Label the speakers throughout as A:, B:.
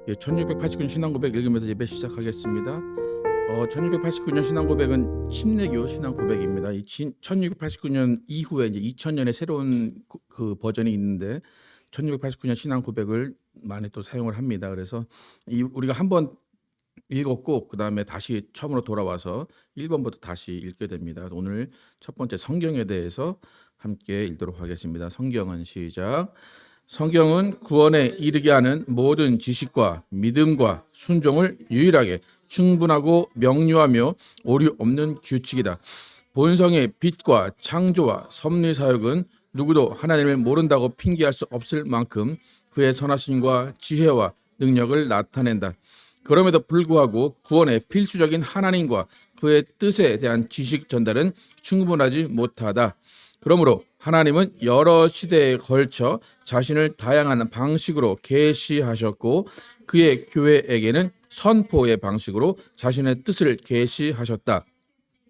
A: 1689년 신앙 고백 읽으면서 예배 시작하겠습니다. 1689년 신앙 고백은 침례교 신앙 고백입니다. 1689년 이후에 이제 2000년에 새로운 그 버전이 있는데 1689년 신앙 고백을 많이 또 사용을 합니다. 그래서 우리가 한번 읽었고 그 다음에 다시 처음으로 돌아와서 1번부터 다시 읽게 됩니다. 오늘 첫 번째 성경에 대해서 함께 읽도록 하겠습니다. 성경은 시작. 성경은 구원에 이르게 하는 모든 지식과 믿음과 순종을 유일하게 충분하고 명료하며 오류 없는 규칙이다. 본성의 빛과 창조와 섭리 사역은 누구도 하나님을 모른다고 핑계할 수 없을 만큼 그의 선하심과 지혜와 능력을 나타낸다. 그럼에도 불구하고 구원의 필수적인 하나님과 그의 뜻에 대한 지식 전달은 충분하지 못하다. 그러므로 하나님은 여러 시대에 걸쳐 자신을 다양한 방식으로 계시하셨고 그의 교회에게는 선포의 방식으로 자신의 뜻을 계시하셨다.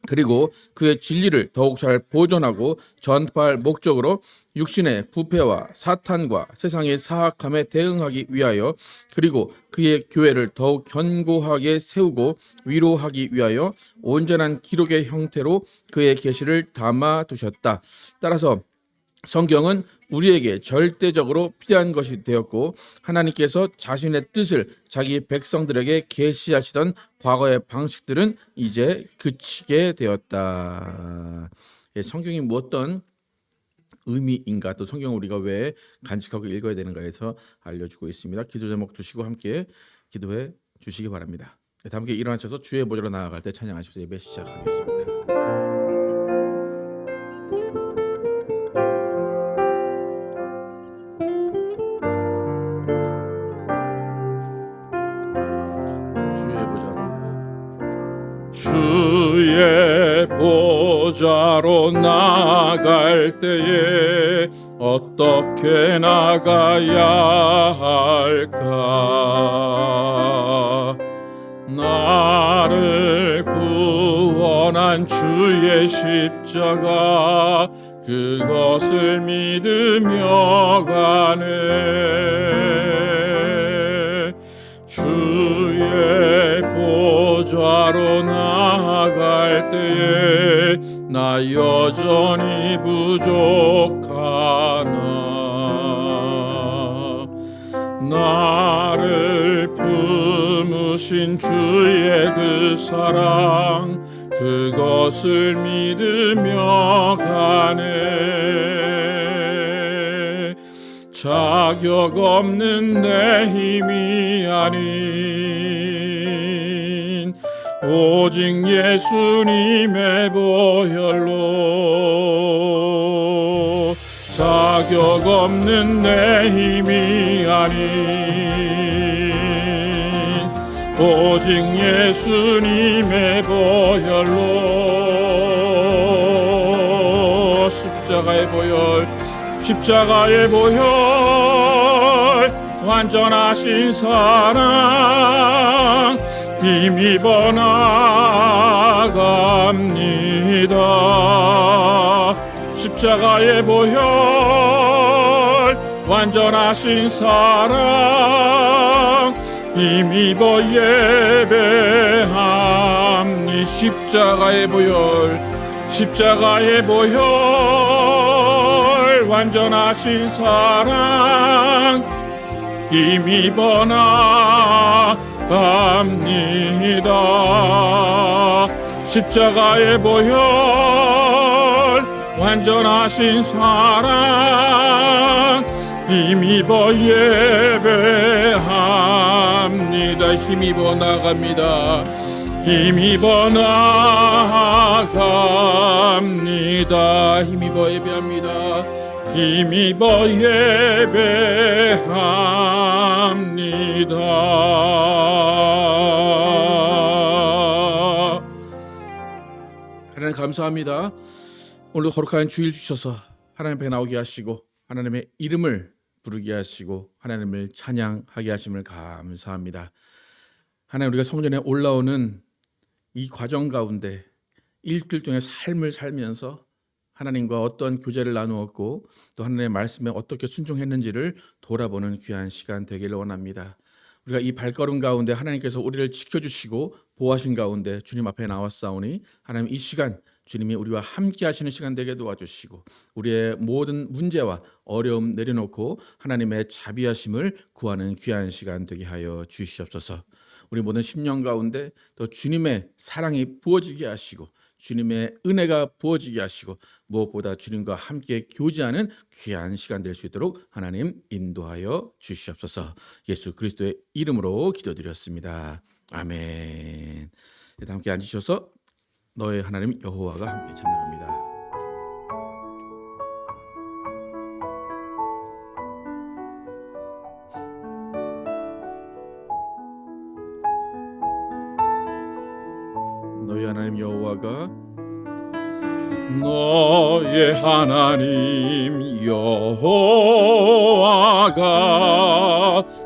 A: 그리고 그의 진리를 더욱 잘 보존하고 전파할 목적으로 육신의 부패와 사탄과 세상의 사악함에 대응하기 위하여 그리고 그의 교회를 더욱 견고하게 세우고 위로하기 위하여 온전한 기록의 형태로 그의 계시를 담아두셨다. 따라서 성경은 우리에게 절대적으로 필요한 것이 되었고 하나님께서 자신의 뜻을 자기 백성들에게 계시하시던 과거의 방식들은 이제 그치게 되었다. 성경이 어떤 의미인가, 또 성경을 우리가 왜 간직하고 읽어야 되는가에서 알려주고 있습니다. 기도 제목 두시고 함께 기도해 주시기 바랍니다. 다 함께 일어나셔서 주의 보좌로 나아갈 때 찬양하십시오. 예배 시작하겠습니다.
B: 주의 보좌로 나갈 때에 어떻게 나가야 할까? 나를 구원한 주의 십자가 그것을 믿으며 가네. 주의 보좌로 나아갈 때에 나 여전히 부족하나. 나를 품으신 주의 그 사랑 그것을 믿으며 가네. 자격 없는 내 힘이 아닌 오직 예수님의 보혈로 자격 없는 내 힘이 아닌 오직 예수님의 보혈로 십자가의 보혈 십자가의 보혈 완전하신 사랑 힘입어 나갑니다. 십자가의 보혈 완전하신 사랑 힘입어 예배합니. 십자가의 보혈 십자가의 보혈 완전하신 사랑 힘입어 나갑니다. 십자가의 보혈 완전하신 사랑 힘입어 예배합니다. 힘입어 나갑니다. 힘입어 나갑니다. 힘입어 예배합니다. 힘입어 예배합니다.
A: 하나님 감사합니다. 오늘도 거룩한 주일 주셔서 하나님 앞에 나오게 하시고 하나님의 이름을 부르게 하시고 하나님을 찬양하게 하심을 감사합니다. 하나님, 우리가 성전에 올라오는 이 과정 가운데 일주일 동안 삶을 살면서 하나님과 어떤 교제를 나누었고 또 하나님의 말씀에 어떻게 순종했는지를 돌아보는 귀한 시간 되기를 원합니다. 우리가 이 발걸음 가운데 하나님께서 우리를 지켜주시고 보호하신 가운데 주님 앞에 나왔사오니 하나님 이 시간 주님이 우리와 함께 하시는 시간 되게 도와주시고 우리의 모든 문제와 어려움 내려놓고 하나님의 자비하심을 구하는 귀한 시간 되게 하여 주시옵소서. 우리 모든 심령 가운데 또 주님의 사랑이 부어지게 하시고 주님의 은혜가 부어지게 하시고 무엇보다 주님과 함께 교제하는 귀한 시간 될 수 있도록 하나님 인도하여 주시옵소서. 예수 그리스도의 이름으로 기도드렸습니다. 아멘. 함께 앉으셔서 너의 하나님 여호와가 함께 찬양합니다. 너희 하나님 여호와가
B: 너의 하나님 여호와가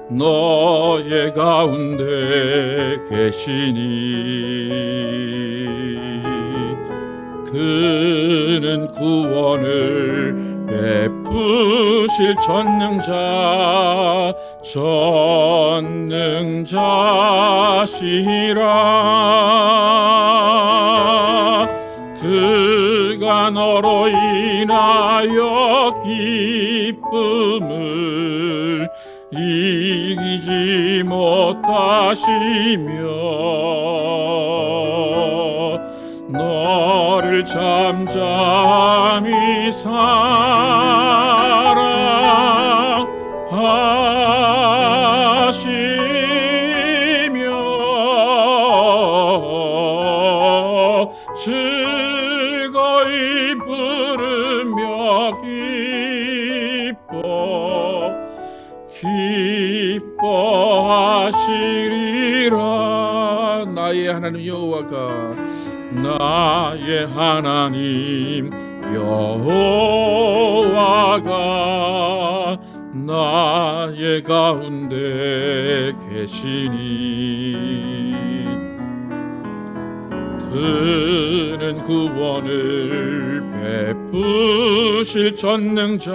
B: 너의 가운데 계시니 그는 구원을 베푸실 전능자시라. 그가 너로 인하여 기쁨을 이기지 못하시며 너를 잠잠히 사랑하시며 즐거이 부르며 기뻐하시리라.
A: 나의 하나님 여호와가
B: 나의 하나님 여호와가 나의 가운데 계시니 그는 구원을 베푸실 전능자시라.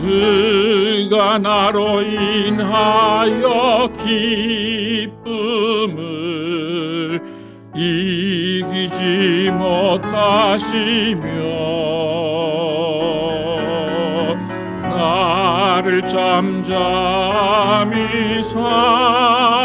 B: 그가 나로 인하여 기쁨을 이기지 못하시며 나를 잠잠히 사랑하시며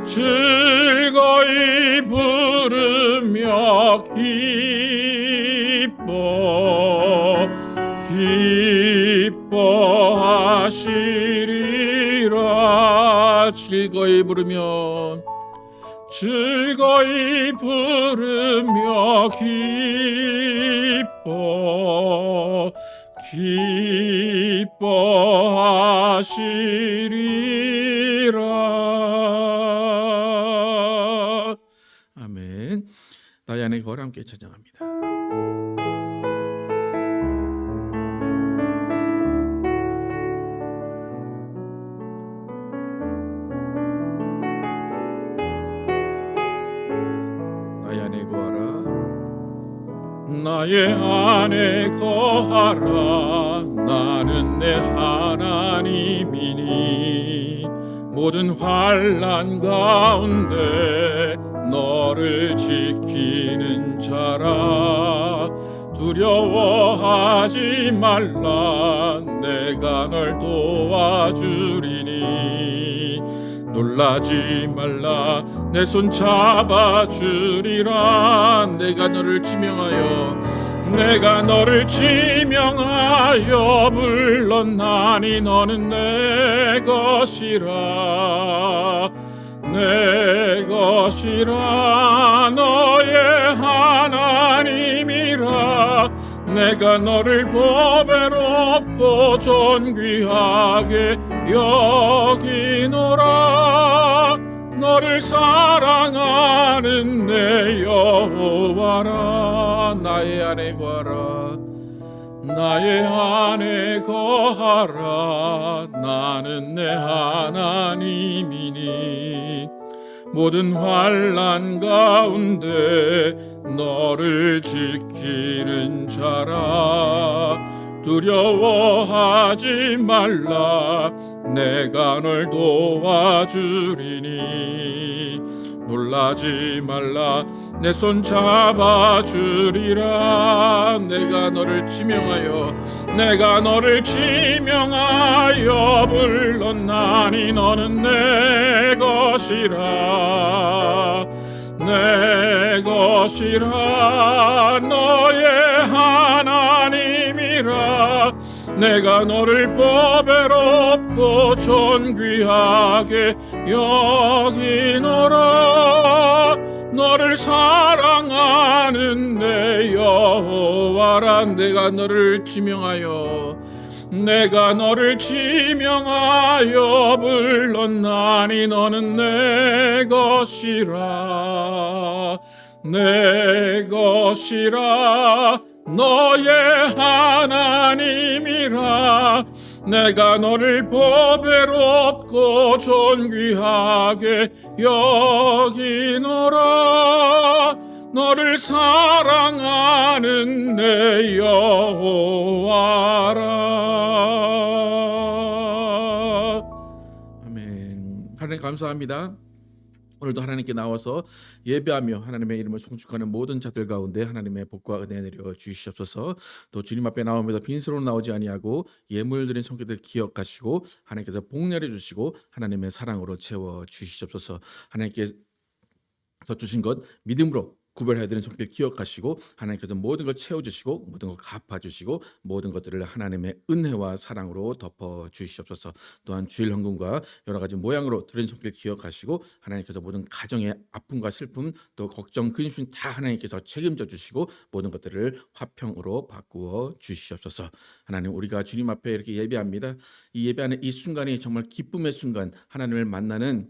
B: 즐거이 부르며 기뻐하시리라.
A: 즐거이 부르며
B: 기뻐하시리라.
A: 아멘. 나의 안에 거를 함께 찬양합니다.
B: 나의 안에 거하라. 나는 내 하나님이니 모든 환난 가운데 너를 지키는 자라. 두려워하지 말라. 내가 널 도와주리니 놀라지 말라. 내 손 잡아주리라. 내가 너를 지명하여 불렀나니 너는 내 것이라. 내 것이라. 너의 하나님이라. 내가 너를 보배롭고 존귀하게 여기노라. 너를 사랑하는 내 여호와라. 나의 안에 거하라. 나의 안에 거하라. 나는 내 하나님이니 모든 환난 가운데 너를 지키는 자라. 두려워하지 말라. 내가 널 도와주리니 놀라지 말라. 내 손 잡아주리라. 내가 너를 지명하여 불렀나니 너는 내 것이라. 내 것이라. 너의 하나님이라. 내가 너를 보배롭고 존귀하게 여기노라. 너를 사랑하는 내 여호와라. 내가 너를 지명하여 불렀나니 너는 내 것이라. 내 것이라. 너의 하나님이라. 내가 너를 보배롭고 존귀하게 여기노라. 너를 사랑하는 내 여호와라.
A: 아멘. 하나님 감사합니다. 오늘도 하나님께 나와서 예배하며 하나님의 이름을 송축하는 모든 자들 가운데 하나님의 복과 은혜 내려 주시옵소서. 또 주님 앞에 나오면서 빈손으로 나오지 아니하고 예물 드린 손길들 기억하시고 하나님께서 복 내려 주시고 하나님의 사랑으로 채워 주시옵소서. 하나님께서 주신 것 믿음으로 구별해야 되는 손길 기억하시고 하나님께서 모든 걸 채워주시고 모든 걸 갚아주시고 모든 것들을 하나님의 은혜와 사랑으로 덮어주시옵소서. 또한 주일 헌금과 여러 가지 모양으로 드린 손길 기억하시고 하나님께서 모든 가정의 아픔과 슬픔 또 걱정 근심 다 하나님께서 책임져 주시고 모든 것들을 화평으로 바꾸어 주시옵소서. 하나님, 우리가 주님 앞에 이렇게 예배합니다. 이 예배하는 이 순간이 정말 기쁨의 순간, 하나님을 만나는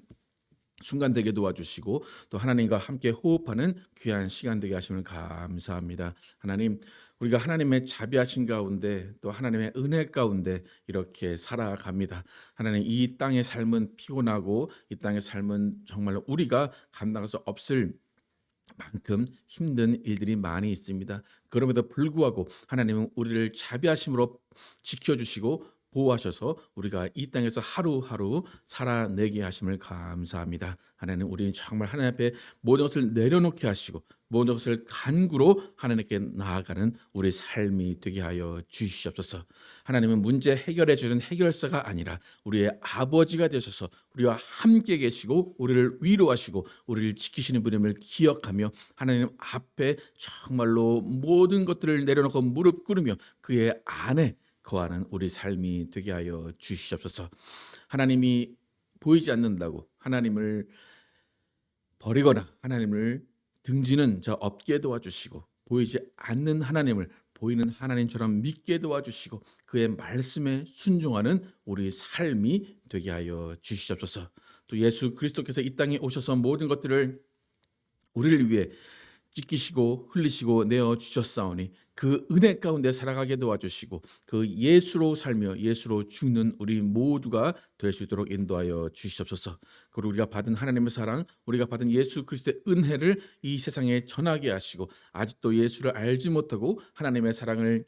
A: 순간 되게 도와주시고 또 하나님과 함께 호흡하는 귀한 시간 되게 하심을 감사합니다. 하나님, 우리가 하나님의 자비하신 가운데 또 하나님의 은혜 가운데 이렇게 살아갑니다. 하나님, 이 땅의 삶은 피곤하고 이 땅의 삶은 정말로 우리가 감당할 수 없을 만큼 힘든 일들이 많이 있습니다. 그럼에도 불구하고 하나님은 우리를 자비하심으로 지켜주시고 보호하셔서 우리가 이 땅에서 하루하루 살아내게 하심을 감사합니다. 하나님, 우리는 정말 하나님 앞에 모든 것을 내려놓게 하시고 모든 것을 간구로 하나님께 나아가는 우리 삶이 되게 하여 주시옵소서. 하나님은 문제 해결해 주는 해결사가 아니라 우리의 아버지가 되셔서 우리와 함께 계시고 우리를 위로하시고 우리를 지키시는 분임을 기억하며 하나님 앞에 정말로 모든 것들을 내려놓고 무릎 꿇으며 그의 안에 거하는 우리 삶이 되게 하여 주시옵소서. 하나님이 보이지 않는다고 하나님을 버리거나 하나님을 등지는 자 없게 도와주시고 보이지 않는 하나님을 보이는 하나님처럼 믿게 도와주시고 그의 말씀에 순종하는 우리 삶이 되게 하여 주시옵소서. 또 예수 그리스도께서 이 땅에 오셔서 모든 것들을 우리를 위해 찢기시고 흘리시고 내어 주셨사오니 그 은혜 가운데 살아가게 도와주시고 그 예수로 살며 예수로 죽는 우리 모두가 될 수 있도록 인도하여 주시옵소서. 그리고 우리가 받은 하나님의 사랑, 우리가 받은 예수 그리스도의 은혜를 이 세상에 전하게 하시고 아직도 예수를 알지 못하고 하나님의 사랑을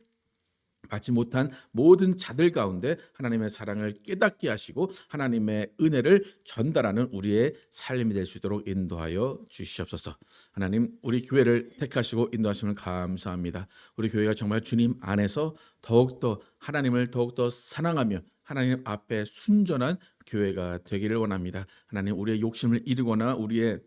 A: 받지 못한 모든 자들 가운데 하나님의 사랑을 깨닫게 하시고 하나님의 은혜를 전달하는 우리의 삶이 될 수 있도록 인도하여 주시옵소서. 하나님, 우리 교회를 택하시고 인도하심을 감사합니다. 우리 교회가 정말 주님 안에서 더욱더 하나님을 더욱더 사랑하며 하나님 앞에 순전한 교회가 되기를 원합니다. 하나님, 우리의 욕심을 이루거나 우리의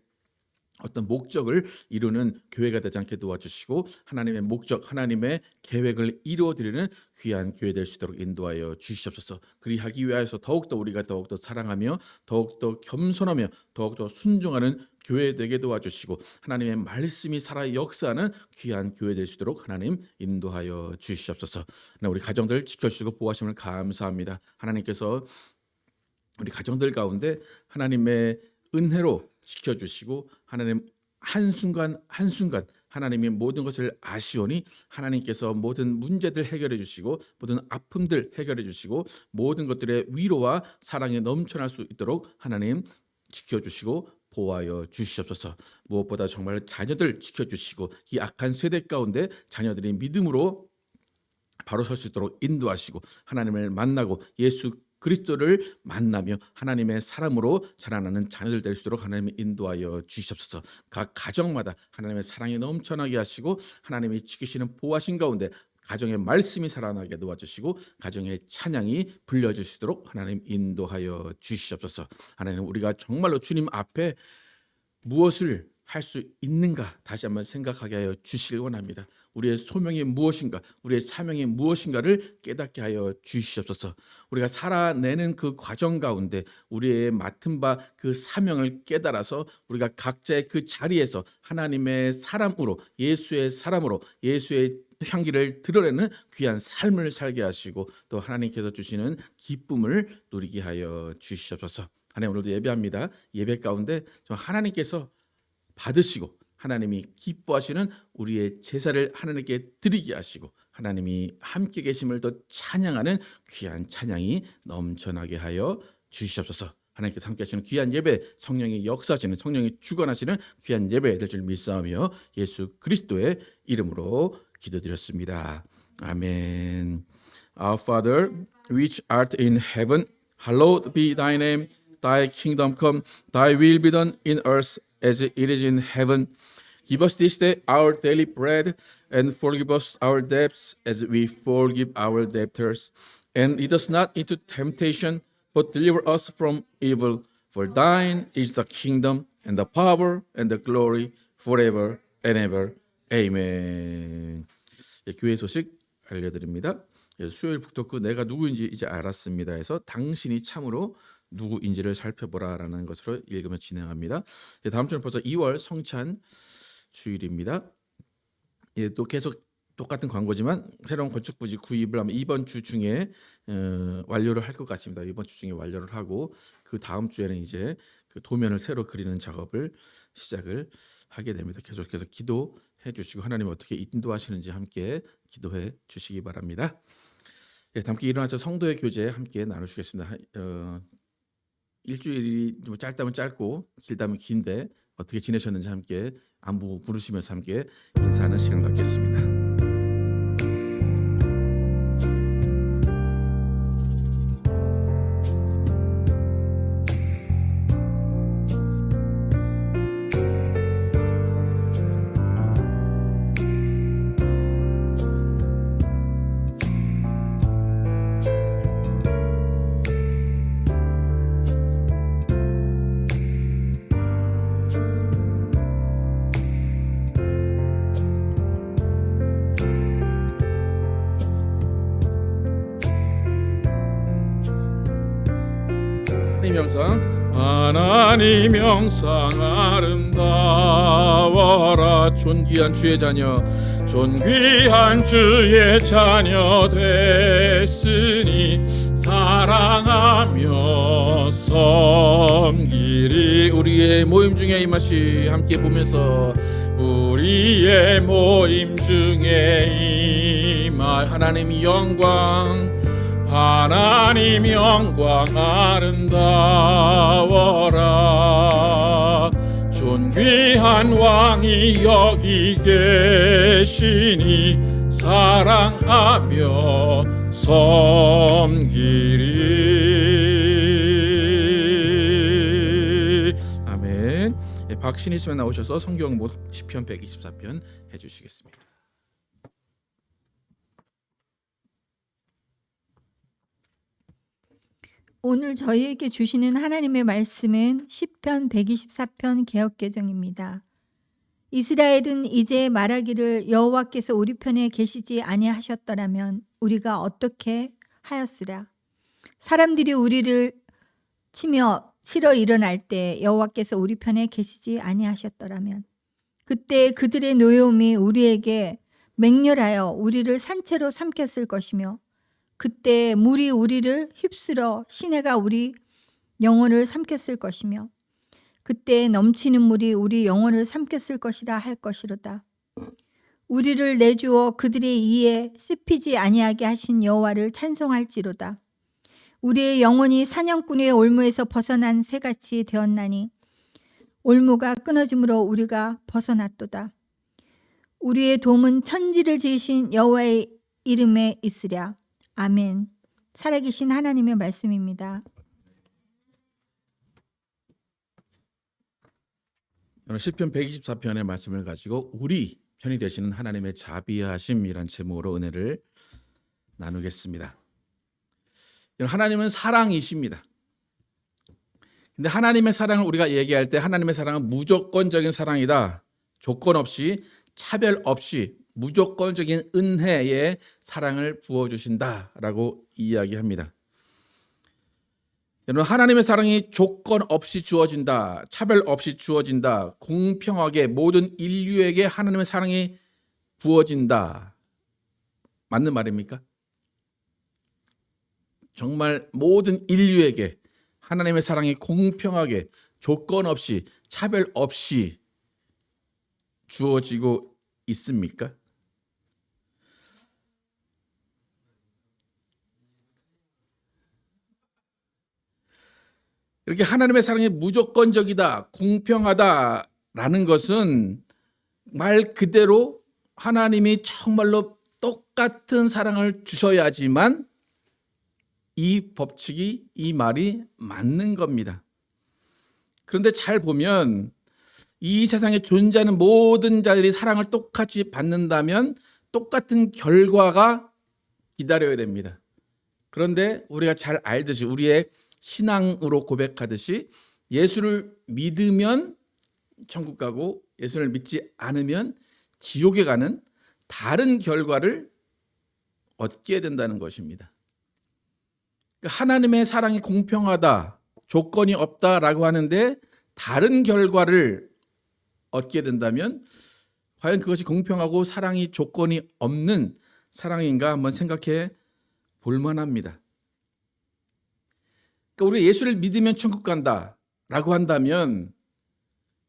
A: 어떤 목적을 이루는 교회가 되지 않게 도와주시고 하나님의 목적, 하나님의 계획을 이루어드리는 귀한 교회 될 수 있도록 인도하여 주시옵소서. 그리하기 위하여서 더욱더 우리가 더욱더 사랑하며 더욱더 겸손하며 더욱더 순종하는 교회 되게 도와주시고 하나님의 말씀이 살아 역사하는 귀한 교회 될 수 있도록 하나님 인도하여 주시옵소서. 우리 가정들 지켜주시고 보호하심을 감사합니다. 하나님께서 우리 가정들 가운데 하나님의 은혜로 지켜주시고 하나님 한순간 한순간 하나님이 모든 것을 아시오니 하나님께서 모든 문제들 해결해 주시고 모든 아픔들 해결해 주시고 모든 것들의 위로와 사랑에 넘쳐날 수 있도록 하나님 지켜주시고 보호하여 주시옵소서. 무엇보다 정말 자녀들 지켜주시고 이 악한 세대 가운데 자녀들이 믿음으로 바로 설 수 있도록 인도하시고 하나님을 만나고 예수 그리스도를 만나며 하나님의 사람으로 자라나는 자녀들 될 수 있도록 하나님이 인도하여 주시옵소서. 각 가정마다 하나님의 사랑이 넘쳐나게 하시고 하나님이 지키시는 보호하신 가운데 가정의 말씀이 살아나게 도와주시고 가정의 찬양이 불려질 수 있도록 하나님 인도하여 주시옵소서. 하나님, 우리가 정말로 주님 앞에 무엇을 할 수 있는가 다시 한번 생각하게 하여 주시길 원합니다. 우리의 소명이 무엇인가, 우리의 사명이 무엇인가를 깨닫게 하여 주시옵소서. 우리가 살아내는 그 과정 가운데 우리의 맡은 바 그 사명을 깨달아서 우리가 각자의 그 자리에서 하나님의 사람으로, 예수의 사람으로, 예수의 향기를 드러내는 귀한 삶을 살게 하시고 또 하나님께서 주시는 기쁨을 누리게 하여 주시옵소서. 하나님, 오늘도 예배합니다. 예배 가운데 하나님께서 받으시고 하나님이 기뻐하시는 우리의 제사를 하나님께 드리게 하시고 하나님이 함께 계심을 더 찬양하는 귀한 찬양이 넘쳐나게 하여 주시옵소서. 하나님께서 함께 하시는 귀한 예배, 성령이 역사하시는, 성령이 주관하시는 귀한 예배 될 줄 믿사오며 예수 그리스도의 이름으로 기도드렸습니다. 아멘. Our Father, which art in heaven, hallowed be thy name. Thy kingdom come, thy will be done in earth as it is in heaven. Give us this day our daily bread, and forgive us our debts as we forgive our debtors. And lead us not into temptation, but deliver us from evil. For thine is the kingdom, and the power, and the glory, forever and ever. Amen. 교회 소식 알려드립니다. 수요일 북토크 내가 누구인지 이제 알았습니다 해서 당신이 참으로 누구인지를 살펴보라라는 것으로 읽으며 진행합니다. 다음 주는 벌써 2월 성찬 주일입니다. 또 계속 똑같은 광고지만 새로운 건축부지 구입을 하면 이번 주 중에 완료를 할 것 같습니다. 이번 주 중에 완료를 하고 그 다음 주에는 이제 그 도면을 새로 그리는 작업을 시작을 하게 됩니다. 계속해서 기도해 주시고 하나님 어떻게 인도하시는지 함께 기도해 주시기 바랍니다. 함께 일어나서 성도의 교제 함께 나누시겠습니다. 일주일이 좀 짧다면 짧고 길다면 긴데 어떻게 지내셨는지 함께 안부 부르시면서 함께 인사하는 시간 갖겠습니다.
B: 하나님 형상 아름다워라.
A: 존귀한 주의 자녀,
B: 존귀한 주의 자녀 됐으니 사랑하며 섬기리.
A: 우리의 모임 중에 임하시. 함께 보면서
B: 우리의 모임 중에 임할
A: 하나님 영광,
B: 하나님 영광 아름다워라. 존귀한 왕이 여기 계시니 사랑하며 섬기리.
A: 아멘. 박신희 씨만 나오셔서 성경 못 시편 124편 해주시겠습니다.
C: 오늘 저희에게 주시는 하나님의 말씀은 시편 124편 개역개정입니다. 이스라엘은 이제 말하기를 여호와께서 우리 편에 계시지 아니하셨더라면 우리가 어떻게 하였으랴. 사람들이 우리를 치며 일어날 때 여호와께서 우리 편에 계시지 아니하셨더라면 그때 그들의 노여움이 우리에게 맹렬하여 우리를 산채로 삼켰을 것이며 그때 물이 우리를 휩쓸어 시내가 우리 영혼을 삼켰을 것이며 그때 넘치는 물이 우리 영혼을 삼켰을 것이라 할 것이로다. 우리를 내주어 그들의 이에 씹히지 아니하게 하신 여호와를 찬송할지로다. 우리의 영혼이 사냥꾼의 올무에서 벗어난 새같이 되었나니 올무가 끊어짐으로 우리가 벗어났도다. 우리의 도움은 천지를 지으신 여호와의 이름에 있으랴. 아멘. 살아계신 하나님의 말씀입니다.
A: 오늘 시편 124편의 말씀을 가지고 우리 편이 되시는 하나님의 자비하심이란 제목으로 은혜를 나누겠습니다. 하나님은 사랑이십니다. 근데 하나님의 사랑을 우리가 얘기할 때 하나님의 사랑은 무조건적인 사랑이다. 조건 없이 차별 없이 무조건적인 은혜의 사랑을 부어주신다라고 이야기합니다. 여러분, 하나님의 사랑이 조건 없이 주어진다, 차별 없이 주어진다, 공평하게 모든 인류에게 하나님의 사랑이 부어진다. 맞는 말입니까? 정말 모든 인류에게 하나님의 사랑이 공평하게 조건 없이 차별 없이 주어지고 있습니까? 이렇게 하나님의 사랑이 무조건적이다, 공평하다라는 것은 말 그대로 하나님이 정말로 똑같은 사랑을 주셔야지만 이 법칙이, 이 말이 맞는 겁니다. 그런데 잘 보면 이 세상에 존재하는 모든 자들이 사랑을 똑같이 받는다면 똑같은 결과가 기다려야 됩니다. 그런데 우리가 잘 알듯이 우리의 신앙으로 고백하듯이 예수를 믿으면 천국 가고 예수를 믿지 않으면 지옥에 가는 다른 결과를 얻게 된다는 것입니다. 하나님의 사랑이 공평하다, 조건이 없다라고 하는데 다른 결과를 얻게 된다면 과연 그것이 공평하고 사랑이 조건이 없는 사랑인가 한번 생각해 볼 만합니다. 그러니까 우리 예수를 믿으면 천국 간다라고 한다면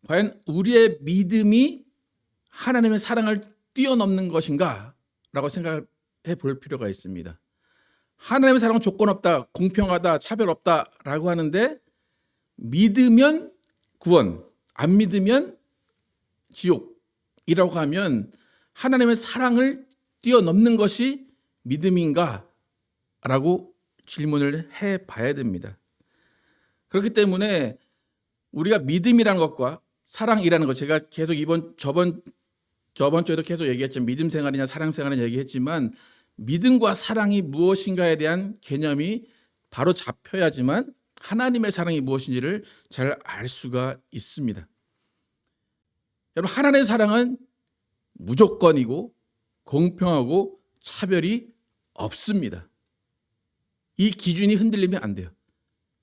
A: 과연 우리의 믿음이 하나님의 사랑을 뛰어넘는 것인가 라고 생각해 볼 필요가 있습니다. 하나님의 사랑은 조건 없다, 공평하다, 차별 없다라고 하는데 믿으면 구원, 안 믿으면 지옥이라고 하면 하나님의 사랑을 뛰어넘는 것이 믿음인가? 라고 질문을 해봐야 됩니다. 그렇기 때문에 우리가 믿음이라는 것과 사랑이라는 것, 제가 계속 저번 주에도 계속 얘기했지만 믿음 생활이냐 사랑 생활이냐 얘기했지만 믿음과 사랑이 무엇인가에 대한 개념이 바로 잡혀야지만 하나님의 사랑이 무엇인지를 잘 알 수가 있습니다. 여러분, 하나님의 사랑은 무조건이고 공평하고 차별이 없습니다. 이 기준이 흔들리면 안 돼요.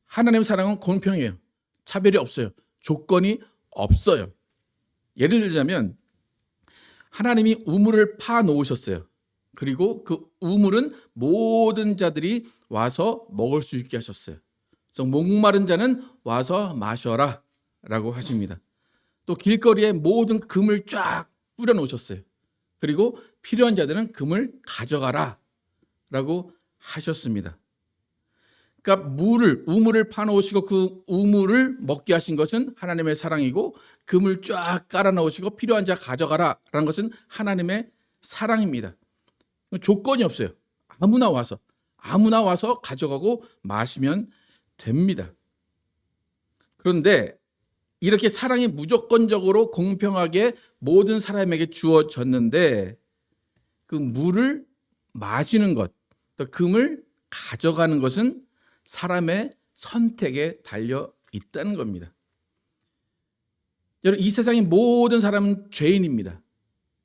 A: 하나님의 사랑은 공평해요. 차별이 없어요. 조건이 없어요. 예를 들자면 하나님이 우물을 파 놓으셨어요. 그리고 그 우물은 모든 자들이 와서 먹을 수 있게 하셨어요. 그래서 목마른 자는 와서 마셔라 라고 하십니다. 또 길거리에 모든 금을 쫙 뿌려 놓으셨어요. 그리고 필요한 자들은 금을 가져가라 라고 하셨습니다. 그러니까 우물을 파놓으시고 그 우물을 먹게 하신 것은 하나님의 사랑이고 금을 쫙 깔아 놓으시고 필요한 자 가져가라 라는 것은 하나님의 사랑입니다. 조건이 없어요. 아무나 와서 가져가고 마시면 됩니다. 그런데 이렇게 사랑이 무조건적으로 공평하게 모든 사람에게 주어졌는데 그 물을 마시는 것, 또 금을 가져가는 것은 사람의 선택에 달려 있다는 겁니다. 여러분, 이 세상의 모든 사람은 죄인입니다.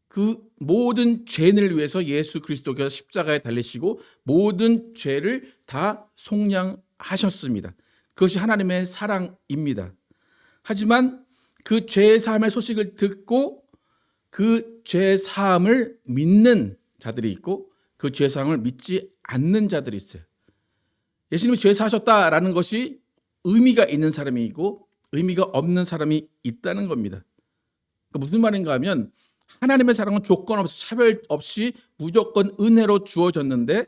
A: 그 모든 죄인을 위해서 예수 그리스도께서 십자가에 달리시고 모든 죄를 다 속량하셨습니다. 그것이 하나님의 사랑입니다. 하지만 그 죄 사함의 소식을 듣고 그 죄 사함을 믿는 자들이 있고 그 죄 사함을 믿지 않는 자들이 있어요. 예수님이 죄 사하셨다라는 것이 의미가 있는 사람이 있고 의미가 없는 사람이 있다는 겁니다. 그러니까 무슨 말인가 하면 하나님의 사랑은 조건 없이 차별 없이 무조건 은혜로 주어졌는데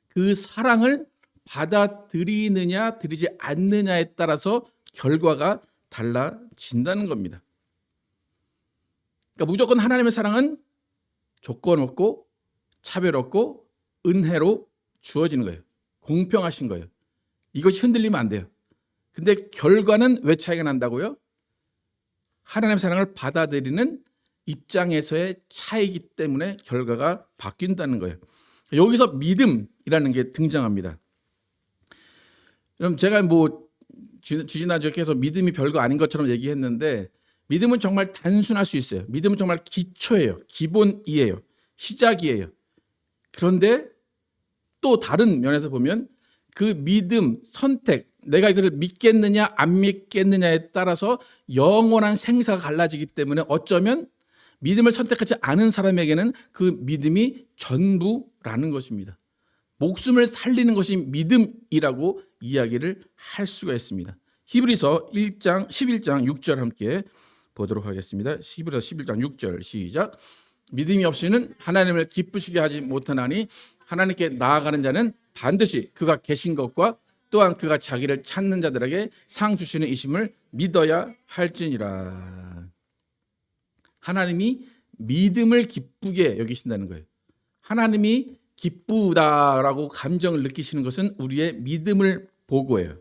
A: 그 사랑을 받아들이느냐 들이지 않느냐에 따라서 결과가 달라진다는 겁니다. 그러니까 무조건 하나님의 사랑은 조건 없고 차별 없고 은혜로 주어지는 거예요. 공평하신 거예요. 이것이 흔들리면 안 돼요. 근데 결과는 왜 차이가 난다고요? 하나님의 사랑을 받아들이는 입장에서의 차이기 때문에 결과가 바뀐다는 거예요. 여기서 믿음이라는 게 등장합니다. 그럼 제가 지지난주에 계속 믿음이 별거 아닌 것처럼 얘기했는데 믿음은 정말 단순할 수 있어요. 믿음은 정말 기초예요. 기본이에요. 시작이에요. 그런데 또 다른 면에서 보면 그 믿음, 선택, 내가 이것을 믿겠느냐 안 믿겠느냐에 따라서 영원한 생사가 갈라지기 때문에 어쩌면 믿음을 선택하지 않은 사람에게는 그 믿음이 전부라는 것입니다. 목숨을 살리는 것이 믿음이라고 이야기를 할 수가 있습니다. 히브리서 11장 6절 함께 보도록 하겠습니다. 히브리서 11장 6절 시작. 믿음이 없이는 하나님을 기쁘시게 하지 못하나니 하나님께 나아가는 자는 반드시 그가 계신 것과 또한 그가 자기를 찾는 자들에게 상 주시는 이심을 믿어야 할지니라. 하나님이 믿음을 기쁘게 여기신다는 거예요. 하나님이 기쁘다라고 감정을 느끼시는 것은 우리의 믿음을 보고예요.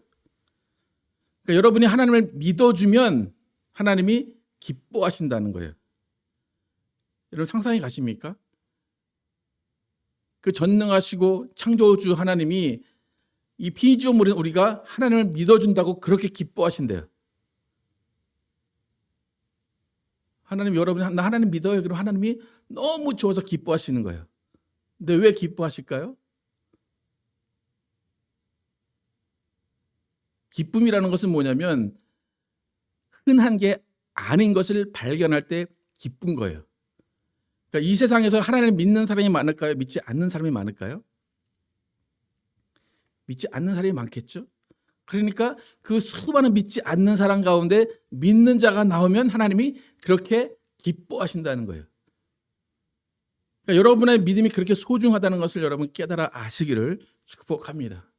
A: 그러니까 여러분이 하나님을 믿어주면 하나님이 기뻐하신다는 거예요. 여러분 상상이 가십니까? 그 전능하시고 창조주 하나님이 이 피조물인 우리가 하나님을 믿어준다고 그렇게 기뻐하신대요. 하나님, 여러분 나 하나님 믿어요. 그럼 하나님이 너무 좋아서 기뻐하시는 거예요. 근데 왜 기뻐하실까요? 기쁨이라는 것은 뭐냐면 흔한 게 아닌 것을 발견할 때 기쁜 거예요. 그러니까 이 세상에서 하나님을 믿는 사람이 많을까요? 믿지 않는 사람이 많을까요? 믿지 않는 사람이 많겠죠. 그러니까 그 수많은 믿지 않는 사람 가운데 믿는 자가 나오면 하나님이 그렇게 기뻐하신다는 거예요. 그러니까 여러분의 믿음이 그렇게 소중하다는 것을 여러분 깨달아 아시기를 축복합니다.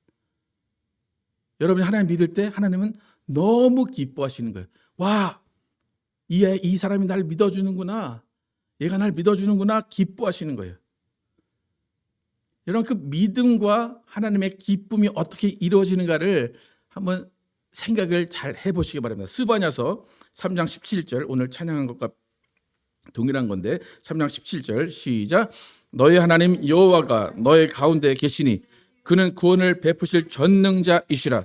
A: 여러분이 하나님 믿을 때 하나님은 너무 기뻐하시는 거예요. 와, 이 사람이 날 믿어주는구나. 얘가 날 믿어주는구나. 기뻐하시는 거예요. 여러분 그 믿음과 하나님의 기쁨이 어떻게 이루어지는가를 한번 생각을 잘 해보시기 바랍니다. 스바냐서 3장 17절 오늘 찬양한 것과 동일한 건데 3장 17절 시작. 너의 하나님 여호와가 너의 가운데 계시니 그는 구원을 베푸실 전능자이시라.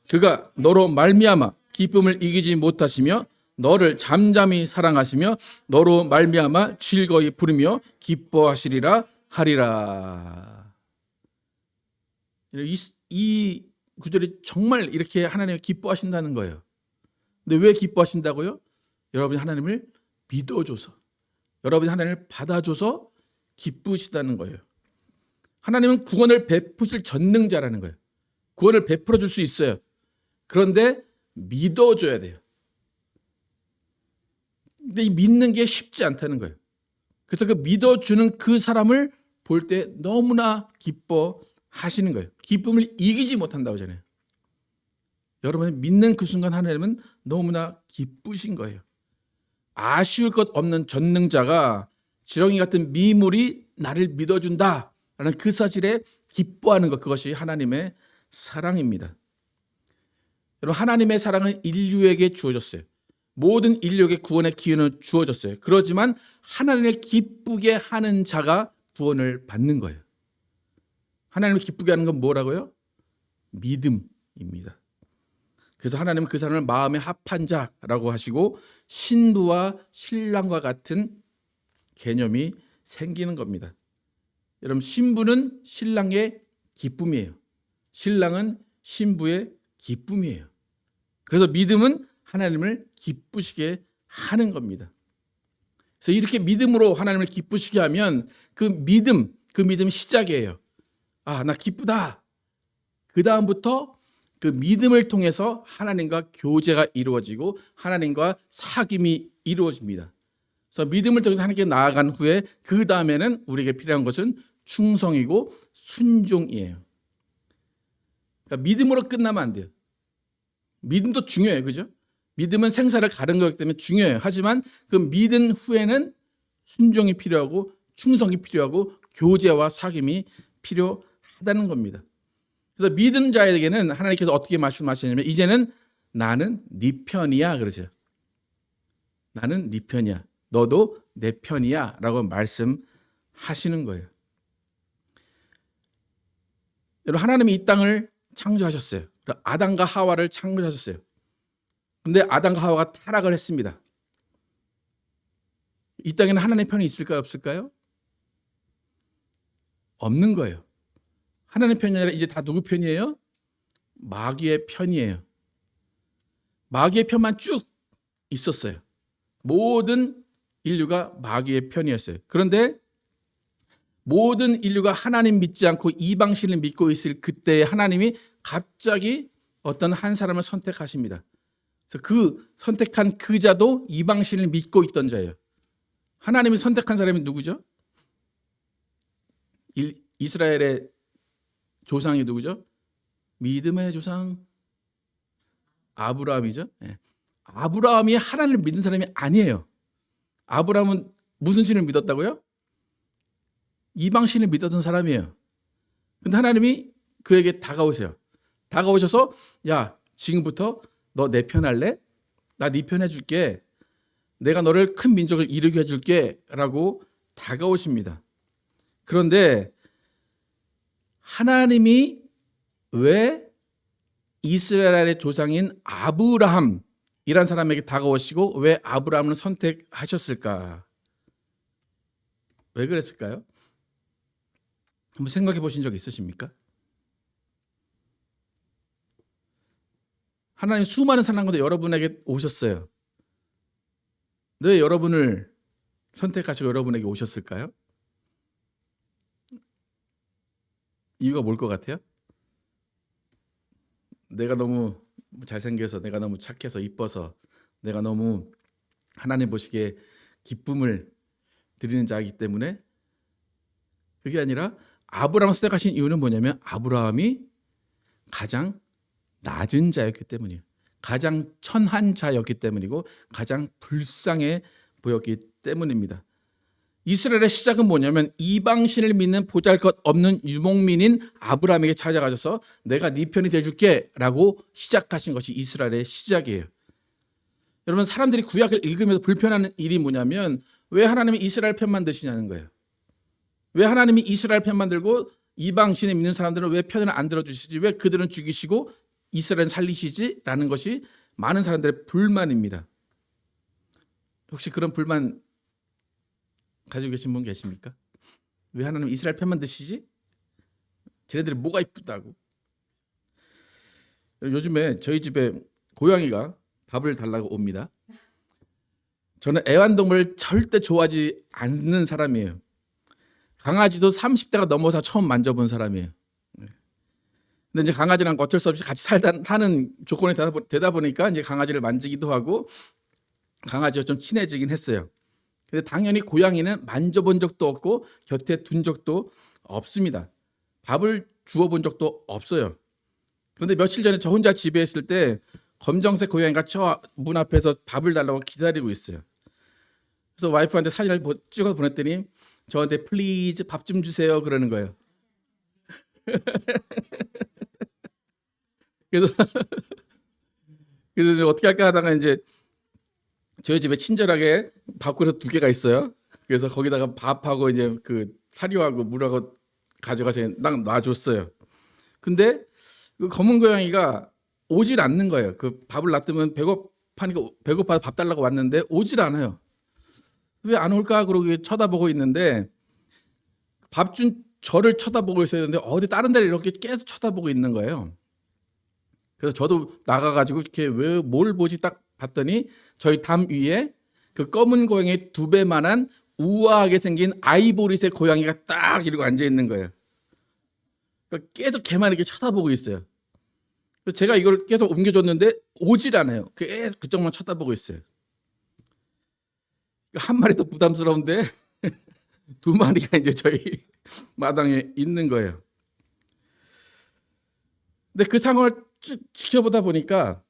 A: 그가 너로 말미암아 기쁨을 이기지 못하시며 너를 잠잠히 사랑하시며 너로 말미암아 즐거이 부르며 기뻐하시리라 하리라. 이 구절이 정말 이렇게 하나님을 기뻐하신다는 거예요. 근데 왜 기뻐하신다고요? 여러분이 하나님을 믿어줘서, 여러분이 하나님을 받아줘서 기쁘시다는 거예요. 하나님은 구원을 베푸실 전능자라는 거예요. 구원을 베풀어 줄 수 있어요. 그런데 믿어줘야 돼요. 근데 이 믿는 게 쉽지 않다는 거예요. 그래서 그 믿어주는 그 사람을 볼 때 너무나 기뻐하시는 거예요. 기쁨을 이기지 못한다고 하잖아요. 여러분이 믿는 그 순간 하나님은 너무나 기쁘신 거예요. 아쉬울 것 없는 전능자가 지렁이 같은 미물이 나를 믿어준다라는 그 사실에 기뻐하는 것, 그것이 하나님의 사랑입니다. 여러분 하나님의 사랑은 인류에게 주어졌어요. 모든 인류에게 구원의 기회는 주어졌어요. 그렇지만 하나님을 기쁘게 하는 자가 구원을 받는 거예요. 하나님을 기쁘게 하는 건 뭐라고요? 믿음입니다. 그래서 하나님은 그 사람을 마음에 합한 자라고 하시고 신부와 신랑과 같은 개념이 생기는 겁니다. 여러분 신부는 신랑의 기쁨이에요. 신랑은 신부의 기쁨이에요. 그래서 믿음은 하나님을 기쁘시게 하는 겁니다. 그래서 이렇게 믿음으로 하나님을 기쁘시게 하면 그 믿음 시작이에요. 아, 나 기쁘다. 그 다음부터 그 믿음을 통해서 하나님과 교제가 이루어지고 하나님과 사귐이 이루어집니다. 그래서 믿음을 통해서 하나님께 나아간 후에 그 다음에는 우리에게 필요한 것은 충성이고 순종이에요. 그러니까 믿음으로 끝나면 안 돼요. 믿음도 중요해요. 그죠? 믿음은 생사를 가른 거기 때문에 중요해요. 하지만 그 믿은 후에는 순종이 필요하고 충성이 필요하고 교제와 사귐이 필요하다는 겁니다. 그래서 믿은 자에게는 하나님께서 어떻게 말씀하시냐면 이제는 나는 네 편이야 그러죠. 나는 네 편이야. 너도 내 편이야 라고 말씀하시는 거예요. 여러분 하나님이 이 땅을 창조하셨어요. 아담과 하와를 창조하셨어요. 근데 아담과 하와가 타락을 했습니다. 이 땅에는 하나님의 편이 있을까요? 없을까요? 없는 거예요. 하나님의 편이 아니라 이제 다 누구 편이에요? 마귀의 편이에요. 마귀의 편만 쭉 있었어요. 모든 인류가 마귀의 편이었어요. 그런데 모든 인류가 하나님 믿지 않고 이방신을 믿고 있을 그때에 하나님이 갑자기 어떤 한 사람을 선택하십니다. 그래서 그 선택한 그 자도 이방신을 믿고 있던 자예요. 하나님이 선택한 사람이 누구죠? 이스라엘의 조상이 누구죠? 믿음의 조상 아브라함이죠. 네. 아브라함이 하나님을 믿은 사람이 아니에요. 아브라함은 무슨 신을 믿었다고요? 이방신을 믿었던 사람이에요. 근데 하나님이 그에게 다가오세요. 다가오셔서 야 지금부터 너 내 편 할래? 나 네 편 해줄게. 내가 너를 큰 민족을 이루게 해줄게 라고 다가오십니다. 그런데 하나님이 왜 이스라엘의 조상인 아브라함이란 사람에게 다가오시고 왜 아브라함을 선택하셨을까? 왜 그랬을까요? 한번 생각해 보신 적 있으십니까? 하나님 수많은 사람 가운데 여러분에게 오셨어요. 왜 여러분을 선택하시고 여러분에게 오셨을까요? 이유가 뭘 것 같아요? 내가 너무 잘생겨서, 내가 너무 착해서, 이뻐서, 내가 너무 하나님 보시기에 기쁨을 드리는 자이기 때문에? 그게 아니라 아브라함을 선택하신 이유는 뭐냐면 아브라함이 가장 낮은 자였기 때문이에요. 가장 천한 자였기 때문이고 가장 불쌍해 보였기 때문입니다. 이스라엘의 시작은 뭐냐면 이방신을 믿는 보잘것없는 유목민인 아브라함에게 찾아가셔서 내가 네 편이 돼줄게 라고 시작하신 것이 이스라엘의 시작이에요. 여러분 사람들이 구약을 읽으면서 불편한 일이 뭐냐면 왜 하나님이 이스라엘 편만 드시냐는 거예요. 왜 하나님이 이스라엘 편만 들고 이방신에 믿는 사람들은 왜 편을 안 들어주시지? 왜 그들은 죽이시고 이스라엘은 살리시지? 라는 것이 많은 사람들의 불만입니다. 혹시 그런 불만 가지고 계신 분 계십니까? 왜 하나님 이스라엘 편만 드시지? 쟤네들이 뭐가 이쁘다고? 요즘에 저희 집에 고양이가 밥을 달라고 옵니다. 저는 애완동물을 절대 좋아하지 않는 사람이에요. 강아지도 30대가 넘어서 처음 만져본 사람이에요. 근데 이제 강아지랑 어쩔 수 없이 같이 사는 조건이 되다 보니까 이제 강아지를 만지기도 하고 강아지와 좀 친해지긴 했어요. 근데 당연히 고양이는 만져본 적도 없고 곁에 둔 적도 없습니다. 밥을 주워본 적도 없어요. 그런데 며칠 전에 저 혼자 집에 있을 때 검정색 고양이가 저 문 앞에서 밥을 달라고 기다리고 있어요. 그래서 와이프한테 사진을 찍어 보냈더니 저한테 플리즈 밥 좀 주세요 그러는 거예요. 그래서 이제 어떻게 할까 하다가 이제 저희 집에 친절하게 밥그릇 2개가 있어요. 그래서 거기다가 밥하고 이제 그 사료하고 물하고 가져가서 딱 놔줬어요. 근데 그 검은 고양이가 오질 않는 거예요. 그 밥을 놔두면 배고파서 밥 달라고 왔는데 오질 않아요. 왜 안 올까 그러고 쳐다보고 있는데 밥 준 저를 쳐다보고 있어야 되는데 어디 다른 데를 이렇게 계속 쳐다보고 있는 거예요. 그래서 저도 나가가지고 이렇게 왜 뭘 보지 딱 봤더니 저희 담 위에 그 검은 고양이 2배만한 우아하게 생긴 아이보리색 고양이가 딱 이러고 앉아 있는 거예요. 그러니까 계속 걔만 이렇게 쳐다보고 있어요. 그래서 제가 이걸 계속 옮겨줬는데 오질 않아요. 그쪽만 쳐다보고 있어요. 한 마리 더 부담스러운데 두 마리가 이제 저희 마당에 있는 거예요. 근데 그 상황을 지켜보다 보니까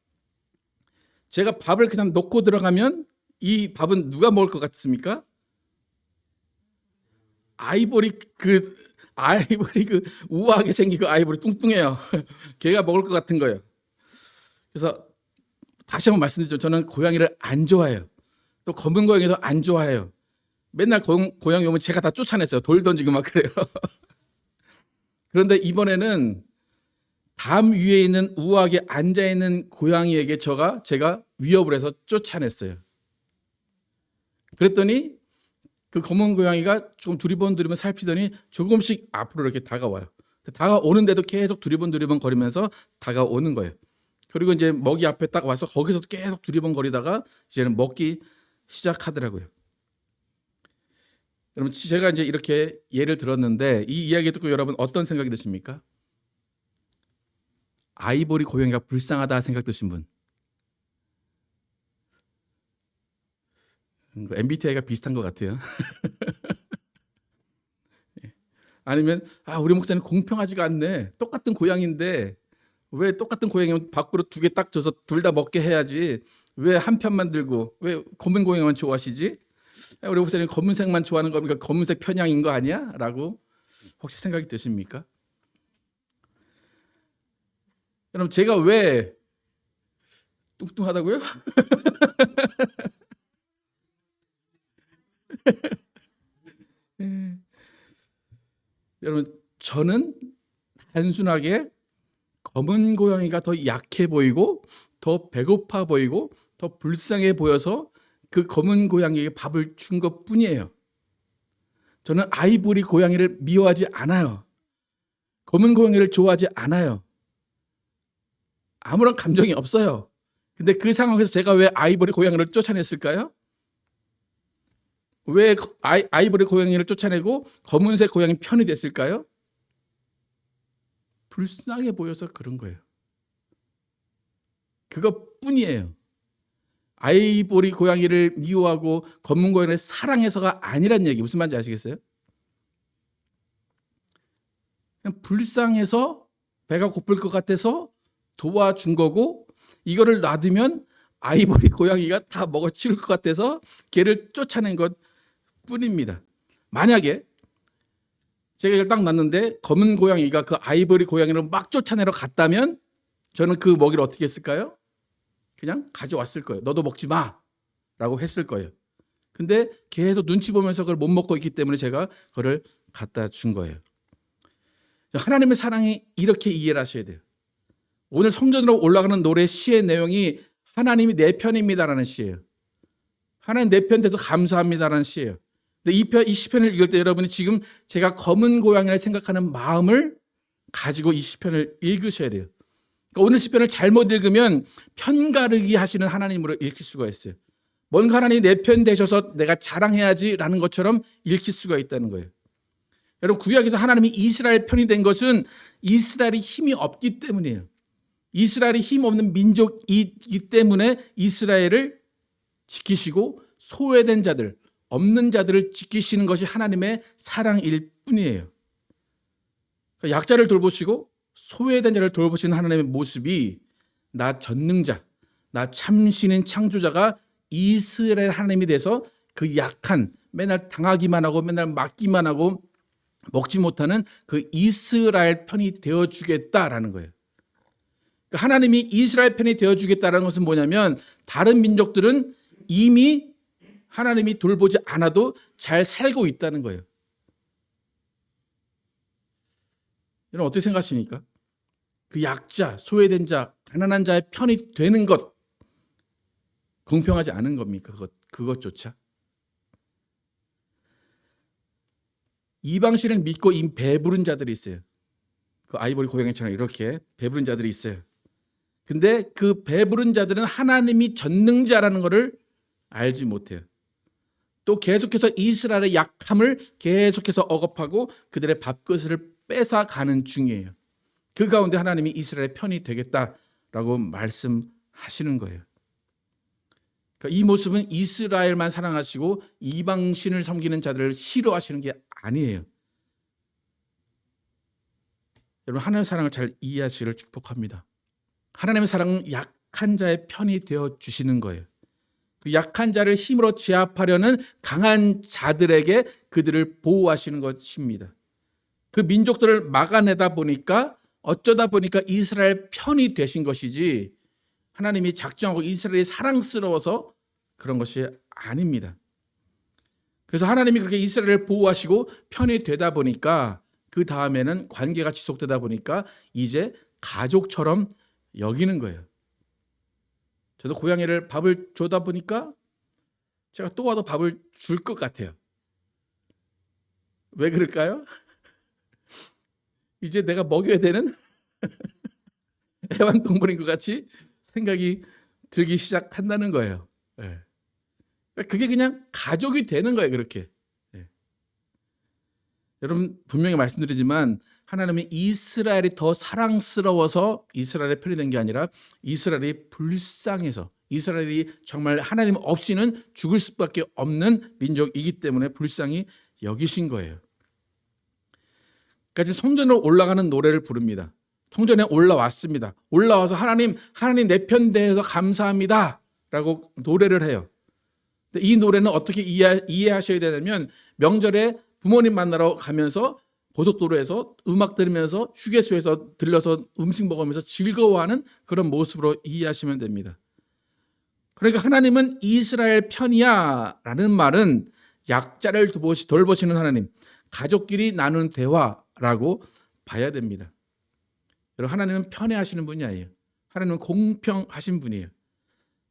A: 제가 밥을 그냥 놓고 들어가면 이 밥은 누가 먹을 것 같습니까? 아이보리 그 우아하게 생긴 그 아이보리 뚱뚱해요. 걔가 먹을 것 같은 거예요. 그래서 다시 한번 말씀드리죠. 저는 고양이를 안 좋아해요. 또 검은 고양이도 안 좋아해요. 맨날 고양이 오면 제가 다 쫓아냈어요. 돌 던지고 막 그래요. 그런데 이번에는 담 위에 있는 우아하게 앉아있는 고양이에게 제가 위협을 해서 쫓아냈어요. 그랬더니 그 검은 고양이가 조금 두리번 살피더니 조금씩 앞으로 이렇게 다가와요. 다가오는데도 계속 두리번 거리면서 다가오는 거예요. 그리고 이제 먹이 앞에 딱 와서 거기서 계속 두리번 거리다가 이제는 먹기 시작하더라고요. 여러분, 제가 이제 이렇게 예를 들었는데 이 이야기 듣고 여러분 어떤 생각이 드십니까? 아이보리 고양이가 불쌍하다 생각 드신 분? MBTI가 비슷한 것 같아요. 아니면 우리 목사님 공평하지가 않네. 똑같은 고양이인데 왜 똑같은 고양이면 밖으로 두 개 딱 줘서 둘 다 먹게 해야지 왜 한 편만 들고 왜 검은 고양이만 좋아하시지? 우리 목사님 검은색만 좋아하는 겁니까? 검은색 편향인 거 아니야? 라고 혹시 생각이 드십니까? 여러분, 제가 왜 뚱뚱하다고요? 여러분, 저는 단순하게 검은 고양이가 더 약해 보이고 더 배고파 보이고 더 불쌍해 보여서 그 검은 고양이에게 밥을 준 것뿐이에요. 저는 아이보리 고양이를 미워하지 않아요. 검은 고양이를 좋아하지 않아요. 아무런 감정이 없어요. 근데 그 상황에서 제가 왜 아이보리 고양이를 쫓아냈을까요? 왜 아이보리 고양이를 쫓아내고 검은색 고양이 편이 됐을까요? 불쌍해 보여서 그런 거예요. 그것뿐이에요. 아이보리 고양이를 미워하고 검은 고양이를 사랑해서가 아니란 얘기. 무슨 말인지 아시겠어요? 그냥 불쌍해서 배가 고플 것 같아서 도와준 거고, 이거를 놔두면 아이보리 고양이가 다 먹어치울 것 같아서 걔를 쫓아낸 것 뿐입니다. 만약에 제가 이걸 딱 놨는데 검은 고양이가 그 아이보리 고양이를 막 쫓아내러 갔다면 저는 그 먹이를 어떻게 했을까요? 그냥 가져왔을 거예요. 너도 먹지 마 라고 했을 거예요. 근데 계속 눈치 보면서 그걸 못 먹고 있기 때문에 제가 그걸 갖다 준 거예요. 하나님의 사랑이 이렇게 이해를 하셔야 돼요. 오늘 성전으로 올라가는 노래 시의 내용이 하나님이 내 편입니다라는 시예요. 하나님 내 편 돼서 감사합니다라는 시예요. 근데 이 시편을 읽을 때 여러분이 지금 제가 검은 고양이를 생각하는 마음을 가지고 이 시편을 읽으셔야 돼요. 그러니까 오늘 시편을 잘못 읽으면 편가르기 하시는 하나님으로 읽힐 수가 있어요. 뭔가 하나님이 내 편 되셔서 내가 자랑해야지라는 것처럼 읽힐 수가 있다는 거예요. 여러분, 구약에서 하나님이 이스라엘 편이 된 것은 이스라엘이 힘이 없기 때문이에요. 이스라엘이 힘 없는 민족이기 때문에 이스라엘을 지키시고 소외된 자들, 없는 자들을 지키시는 것이 하나님의 사랑일 뿐이에요. 그러니까 약자를 돌보시고 소외된 자를 돌보시는 하나님의 모습이 나 전능자, 나 참신인 창조자가 이스라엘 하나님이 돼서 그 약한, 맨날 당하기만 하고 맨날 맞기만 하고 먹지 못하는 그 이스라엘 편이 되어주겠다라는 거예요. 그러니까 하나님이 이스라엘 편이 되어주겠다는 것은 뭐냐면 다른 민족들은 이미 하나님이 돌보지 않아도 잘 살고 있다는 거예요. 여러분 어떻게 생각하십니까? 그 약자, 소외된 자, 가난한 자의 편이 되는 것 공평하지 않은 겁니까? 그것조차. 이방신을 믿고 이 배부른 자들이 있어요. 그 아이보리 고양이처럼 이렇게 배부른 자들이 있어요. 근데 그 배부른 자들은 하나님이 전능자라는 것을 알지 못해요. 또 계속해서 이스라엘의 약함을 계속해서 억압하고 그들의 밥그릇을 뺏어가는 중이에요. 그 가운데 하나님이 이스라엘의 편이 되겠다라고 말씀하시는 거예요. 그러니까 이 모습은 이스라엘만 사랑하시고 이방신을 섬기는 자들을 싫어하시는 게 아니에요. 여러분, 하나님의 사랑을 잘 이해하시기를 축복합니다. 하나님의 사랑은 약한 자의 편이 되어 주시는 거예요. 그 약한 자를 힘으로 제압하려는 강한 자들에게 그들을 보호하시는 것입니다. 그 민족들을 막아내다 보니까 어쩌다 보니까 이스라엘 편이 되신 것이지 하나님이 작정하고 이스라엘이 사랑스러워서 그런 것이 아닙니다. 그래서 하나님이 그렇게 이스라엘을 보호하시고 편이 되다 보니까 그 다음에는 관계가 지속되다 보니까 이제 가족처럼 여기는 거예요. 저도 고양이를 밥을 주다 보니까 제가 또 와도 밥을 줄 것 같아요. 왜 그럴까요? 이제 내가 먹여야 되는 애완동물인 것 같이 생각이 들기 시작한다는 거예요. 네. 그게 그냥 가족이 되는 거예요. 그렇게. 네. 여러분, 분명히 말씀드리지만 하나님이 이스라엘이 더 사랑스러워서 이스라엘의 편이 된 게 아니라 이스라엘이 불쌍해서, 이스라엘이 정말 하나님 없이는 죽을 수밖에 없는 민족이기 때문에 불쌍히 여기신 거예요. 그러니까 성전으로 올라가는 노래를 부릅니다. 성전에 올라왔습니다. 올라와서 하나님 내 편 대해서 감사합니다 라고 노래를 해요. 이 노래는 어떻게 이해하셔야 되냐면, 명절에 부모님 만나러 가면서 고속도로에서 음악 들으면서 휴게소에서 들려서 음식 먹으면서 즐거워하는 그런 모습으로 이해하시면 됩니다. 그러니까 하나님은 이스라엘 편이야 라는 말은 약자를 돌보시는 하나님, 가족끼리 나눈 대화라고 봐야 됩니다. 여러분, 하나님은 편애하시는 분이 아니에요. 하나님은 공평하신 분이에요.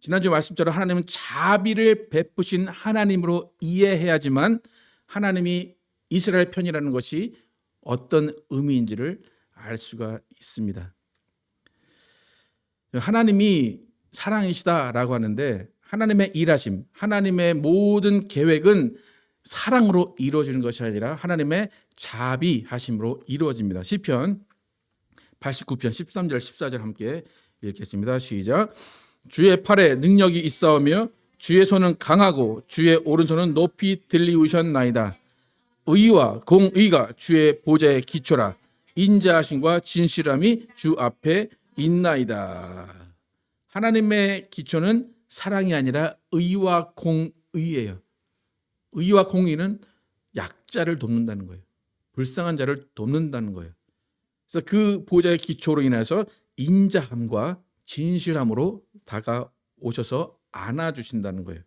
A: 지난주 말씀처럼 하나님은 자비를 베푸신 하나님으로 이해해야지만 하나님이 이스라엘 편이라는 것이 어떤 의미인지를 알 수가 있습니다. 하나님이 사랑이시다라고 하는데, 하나님의 일하심, 하나님의 모든 계획은 사랑으로 이루어지는 것이 아니라 하나님의 자비하심으로 이루어집니다. 시편 89편 13절 14절 함께 읽겠습니다. 시작. 주의 팔에 능력이 있사오며 주의 손은 강하고 주의 오른손은 높이 들리우셨나이다. 의와 공의가 주의 보좌의 기초라. 인자하심과 진실함이 주 앞에 있나이다. 하나님의 기초는 사랑이 아니라 의와 공의예요. 의와 공의는 약자를 돕는다는 거예요. 불쌍한 자를 돕는다는 거예요. 그래서 그 보좌의 기초로 인해서 인자함과 진실함으로 다가오셔서 안아주신다는 거예요.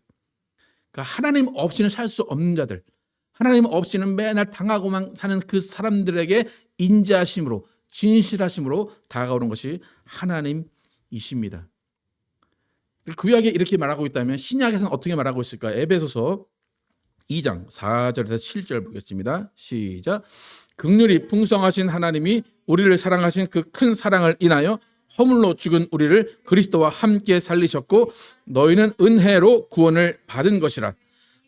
A: 그러니까 하나님 없이는 살 수 없는 자들, 하나님 없이는 매날 당하고만 사는 그 사람들에게 인자하심으로, 진실하심으로 다가오는 것이 하나님이십니다. 구약에 이렇게 말하고 있다면 신약에서는 어떻게 말하고 있을까? 에베소서 2장 4절에서 7절 보겠습니다. 시작. 긍휼이 풍성하신 하나님이 우리를 사랑하신 그 큰 사랑을 인하여 허물로 죽은 우리를 그리스도와 함께 살리셨고 너희는 은혜로 구원을 받은 것이라.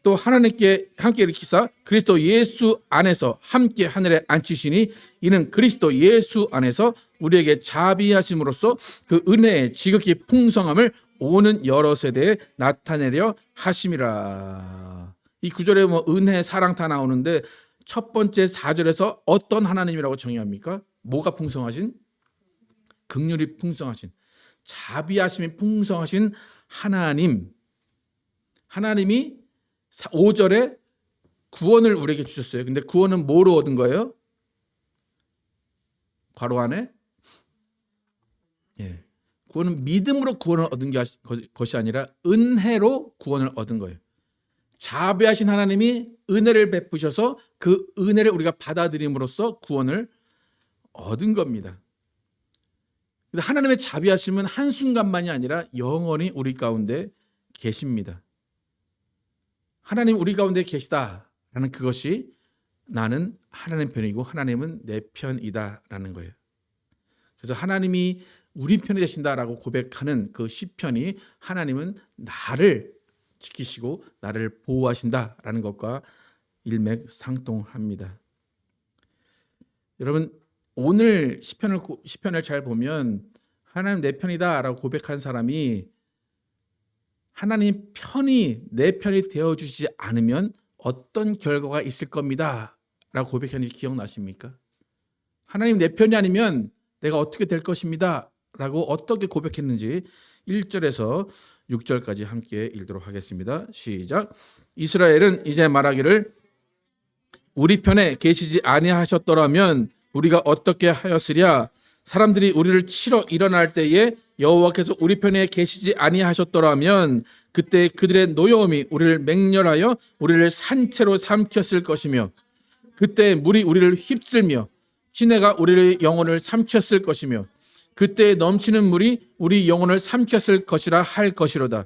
A: 또 하나님께 함께 일으키사 그리스도 예수 안에서 함께 하늘에 앉히시니 이는 그리스도 예수 안에서 우리에게 자비하심으로써 그 은혜의 지극히 풍성함을 오는 여러 세대에 나타내려 하심이라. 이 구절에 은혜, 사랑 다 나오는데 첫 번째 4절에서 어떤 하나님이라고 정의합니까? 뭐가 풍성하신? 긍휼이 풍성하신, 자비하심이 풍성하신 하나님. 하나님이 5절에 구원을 우리에게 주셨어요. 근데 구원은 뭐로 얻은 거예요? 괄호 안에 구원은 믿음으로 구원을 얻은 것이 아니라 은혜로 구원을 얻은 거예요. 자비하신 하나님이 은혜를 베푸셔서 그 은혜를 우리가 받아들임으로써 구원을 얻은 겁니다. 하나님의 자비하심은 한순간만이 아니라 영원히 우리 가운데 계십니다. 하나님 우리 가운데 계시다라는 그것이 나는 하나님 편이고 하나님은 내 편이다라는 거예요. 그래서 하나님이 우리 편이 되신다라고 고백하는 그 시편이 하나님은 나를 지키시고 나를 보호하신다라는 것과 일맥상통합니다. 여러분, 오늘 시편을 잘 보면 하나님 내 편이다라고 고백한 사람이 하나님 편이 내 편이 되어주시지 않으면 어떤 결과가 있을 겁니다 라고 고백했는지 기억나십니까? 하나님 내 편이 아니면 내가 어떻게 될 것입니다 라고 어떻게 고백했는지 1절에서 6절까지 함께 읽도록 하겠습니다. 시작. 이스라엘은 이제 말하기를 우리 편에 계시지 아니하셨더라면 우리가 어떻게 하였으랴. 사람들이 우리를 치러 일어날 때에 여호와께서 우리 편에 계시지 아니하셨더라면 그때 그들의 노여움이 우리를 맹렬하여 우리를 산채로 삼켰을 것이며 그때 물이 우리를 휩쓸며 시내가 우리의 영혼을 삼켰을 것이며 그때 넘치는 물이 우리 영혼을 삼켰을 것이라 할 것이로다.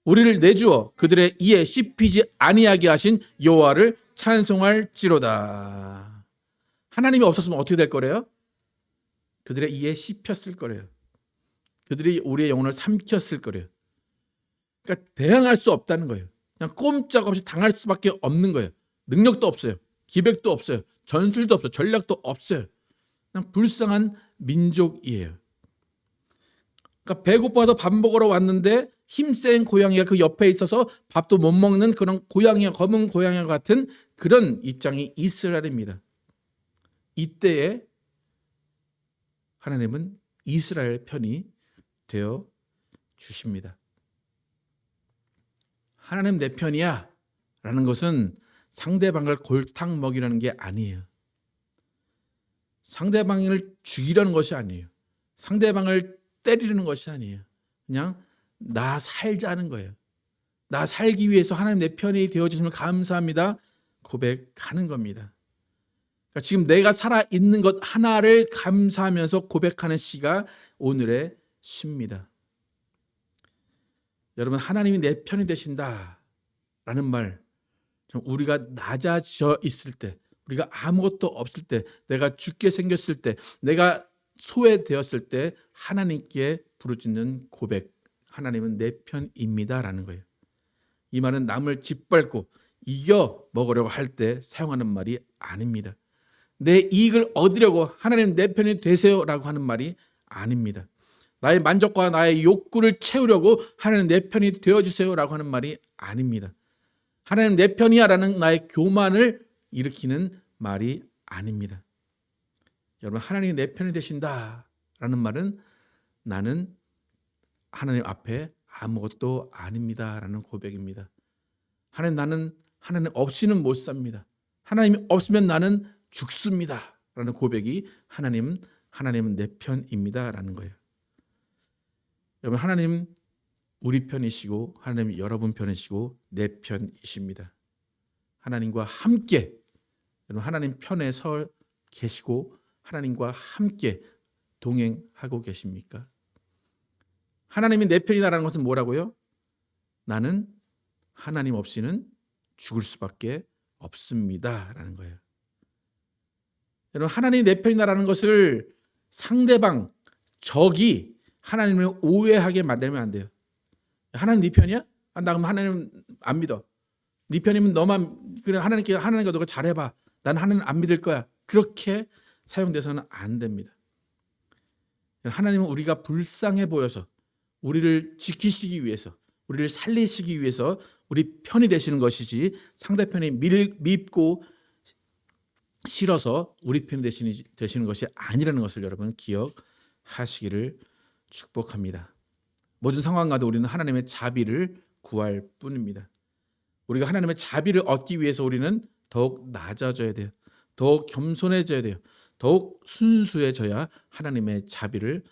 A: 우리를 내주어 그들의 이에 씹히지 아니하게 하신 여호와를 찬송할지로다. 하나님이 없었으면 어떻게 될 거래요? 그들의 이에 씹혔을 거래요. 그들이 우리의 영혼을 삼켰을 거래요. 그러니까 대항할 수 없다는 거예요. 그냥 꼼짝없이 당할 수밖에 없는 거예요. 능력도 없어요. 기백도 없어요. 전술도 없어요. 전략도 없어요. 그냥 불쌍한 민족이에요. 그러니까 배고파서 밥 먹으러 왔는데 힘센 고양이가 그 옆에 있어서 밥도 못 먹는 그런 고양이와 검은 고양이와 같은 그런 입장이 이스라엘입니다. 이때에 하나님은 이스라엘 편이 되어 주십니다. 하나님 내 편이야 라는 것은 상대방을 골탕 먹이라는 게 아니에요. 상대방을 죽이려는 것이 아니에요. 상대방을 때리려는 것이 아니에요. 그냥 나 살자는 거예요. 나 살기 위해서 하나님 내 편이 되어주심을 감사합니다 고백하는 겁니다. 그러니까 지금 내가 살아있는 것 하나를 감사하면서 고백하는 시가 오늘의 시입니다. 여러분, 하나님이 내 편이 되신다라는 말, 우리가 낮아져 있을 때, 우리가 아무것도 없을 때, 내가 죽게 생겼을 때, 내가 소외되었을 때 하나님께 부르짖는 고백, 하나님은 내 편입니다라는 거예요. 이 말은 남을 짓밟고 이겨 먹으려고 할 때 사용하는 말이 아닙니다. 내 이익을 얻으려고 하나님 내 편이 되세요라고 하는 말이 아닙니다. 나의 만족과 나의 욕구를 채우려고 하나님 내 편이 되어주세요라고 하는 말이 아닙니다. 하나님 내 편이야라는 나의 교만을 일으키는 말이 아닙니다. 여러분, 하나님이 내 편이 되신다라는 말은 나는 하나님 앞에 아무것도 아닙니다라는 고백입니다. 나는 하나님 없이는 못 삽니다. 하나님이 없으면 나는 죽습니다라는 고백이 하나님은 내 편입니다라는 거예요. 여러분, 하나님 우리 편이시고 하나님 여러분 편이시고 내 편이십니다. 하나님과 함께, 여러분, 하나님 편에 서 계시고 하나님과 함께 동행하고 계십니까? 하나님이 내 편이다라는 것은 뭐라고요? 나는 하나님 없이는 죽을 수밖에 없습니다라는 거예요. 여러분, 하나님이 내 편이다라는 것을 상대방, 적이 하나님을 오해하게 만들면 안 돼요. 하나님 네 편이야? 나 그럼 하나님 안 믿어. 네 편이면 너만, 그래, 하나님과 너가 잘해봐. 난 하나님 안 믿을 거야. 그렇게 사용돼서는 안 됩니다. 하나님은 우리가 불쌍해 보여서 우리를 지키시기 위해서, 우리를 살리시기 위해서 우리 편이 되시는 것이지 상대편이 밉고 싫어서 우리 편이 되시는 것이 아니라는 것을 여러분 기억하시기를 축복합니다. 모든 상황과도 우리는 하나님의 자비를 구할 뿐입니다. 우리가 하나님의 자비를 얻기 위해서 우리는 더욱 낮아져야 돼요. 더욱 겸손해져야 돼요. 더욱 순수해져야 하나님의 자비를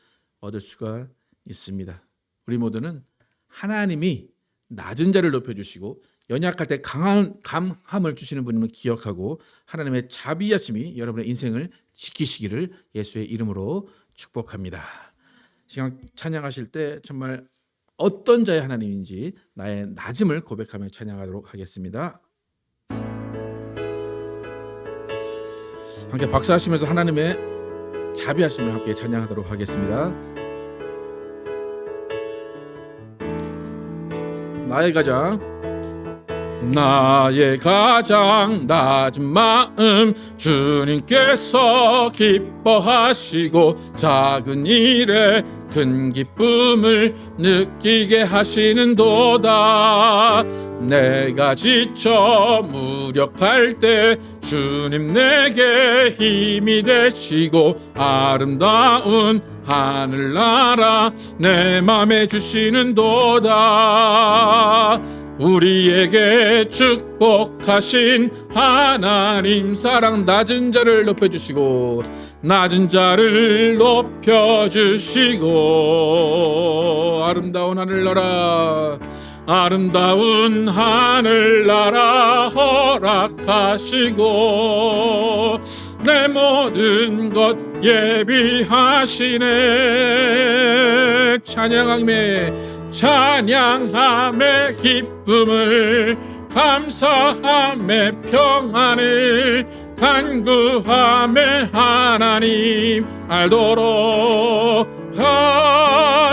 A: 얻을 수가 있습니다. 우리 모두는 하나님이 낮은 자를 높여주시고 연약할 때 강함을 주시는 분임을 기억하고 하나님의 자비하심이 여러분의 인생을 지키시기를 예수의 이름으로 축복합니다. 시간 찬양하실 때 정말 어떤 자의 하나님인지 나의 낮음을 고백하며 찬양하도록 하겠습니다. 함께 박수하시면서 하나님의 자비하심을 함께 찬양하도록 하겠습니다. 나의 가장 낮은 마음 주님께서 기뻐하시고 작은 일에
B: 큰 기쁨을 느끼게 하시는도다. 내가 지쳐 무력할 때 주님 내게 힘이 되시고 아름다운 하늘나라 내 맘에 주시는도다. 우리에게 축복하신 하나님 사랑, 낮은 자를 높여주시고 낮은 자를 높여주시고 아름다운 하늘나라, 아름다운 하늘나라 허락하시고 내 모든 것 예비하시네. 찬양함의 기쁨을, 감사함의 평안을, 간구함의 하나님 알도록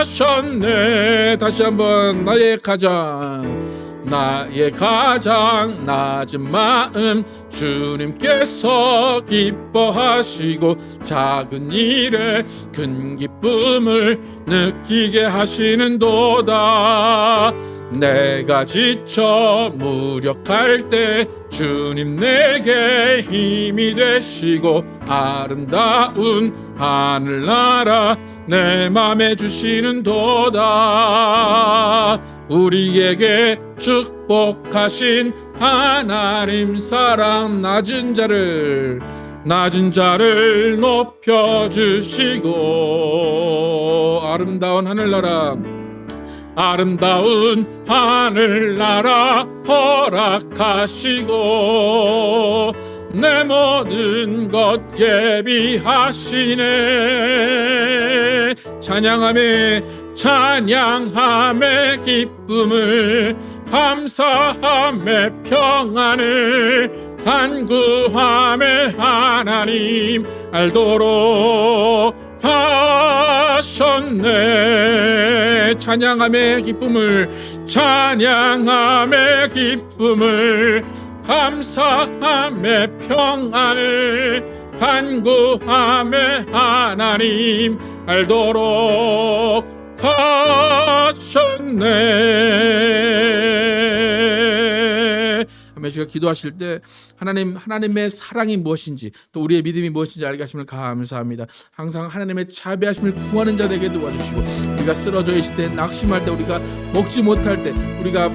B: 하셨네. 다시 한번 나의 가장 낮은 마음 주님께서 기뻐하시고 작은 일에 큰 기쁨을 느끼게 하시는도다. 내가 지쳐 무력할 때 주님 내게 힘이 되시고 아름다운 하늘나라 내 맘에 주시는도다. 우리에게 축복하신 하나님 사랑, 낮은 자를 높여주시고 아름다운 하늘나라, 아름다운 하늘나라 허락하시고 내 모든 것 예비하시네. 찬양함의 기쁨을, 감사함의 평안을, 간구함의 하나님 알도록 하셨네. 찬양함의 기쁨을, 감사함의 평안을, 간구함의 하나님 알도록 하셨네.
A: 제가 기도하실 때 하나님의 사랑이 무엇인지, 또 우리의 믿음이 무엇인지 알게 하심을 감사합니다. 항상 하나님의 자비하심을 구하는 자 되게 도와주시고, 우리가 쓰러져 있을 때, 낙심할 때, 우리가 먹지 못할 때, 우리가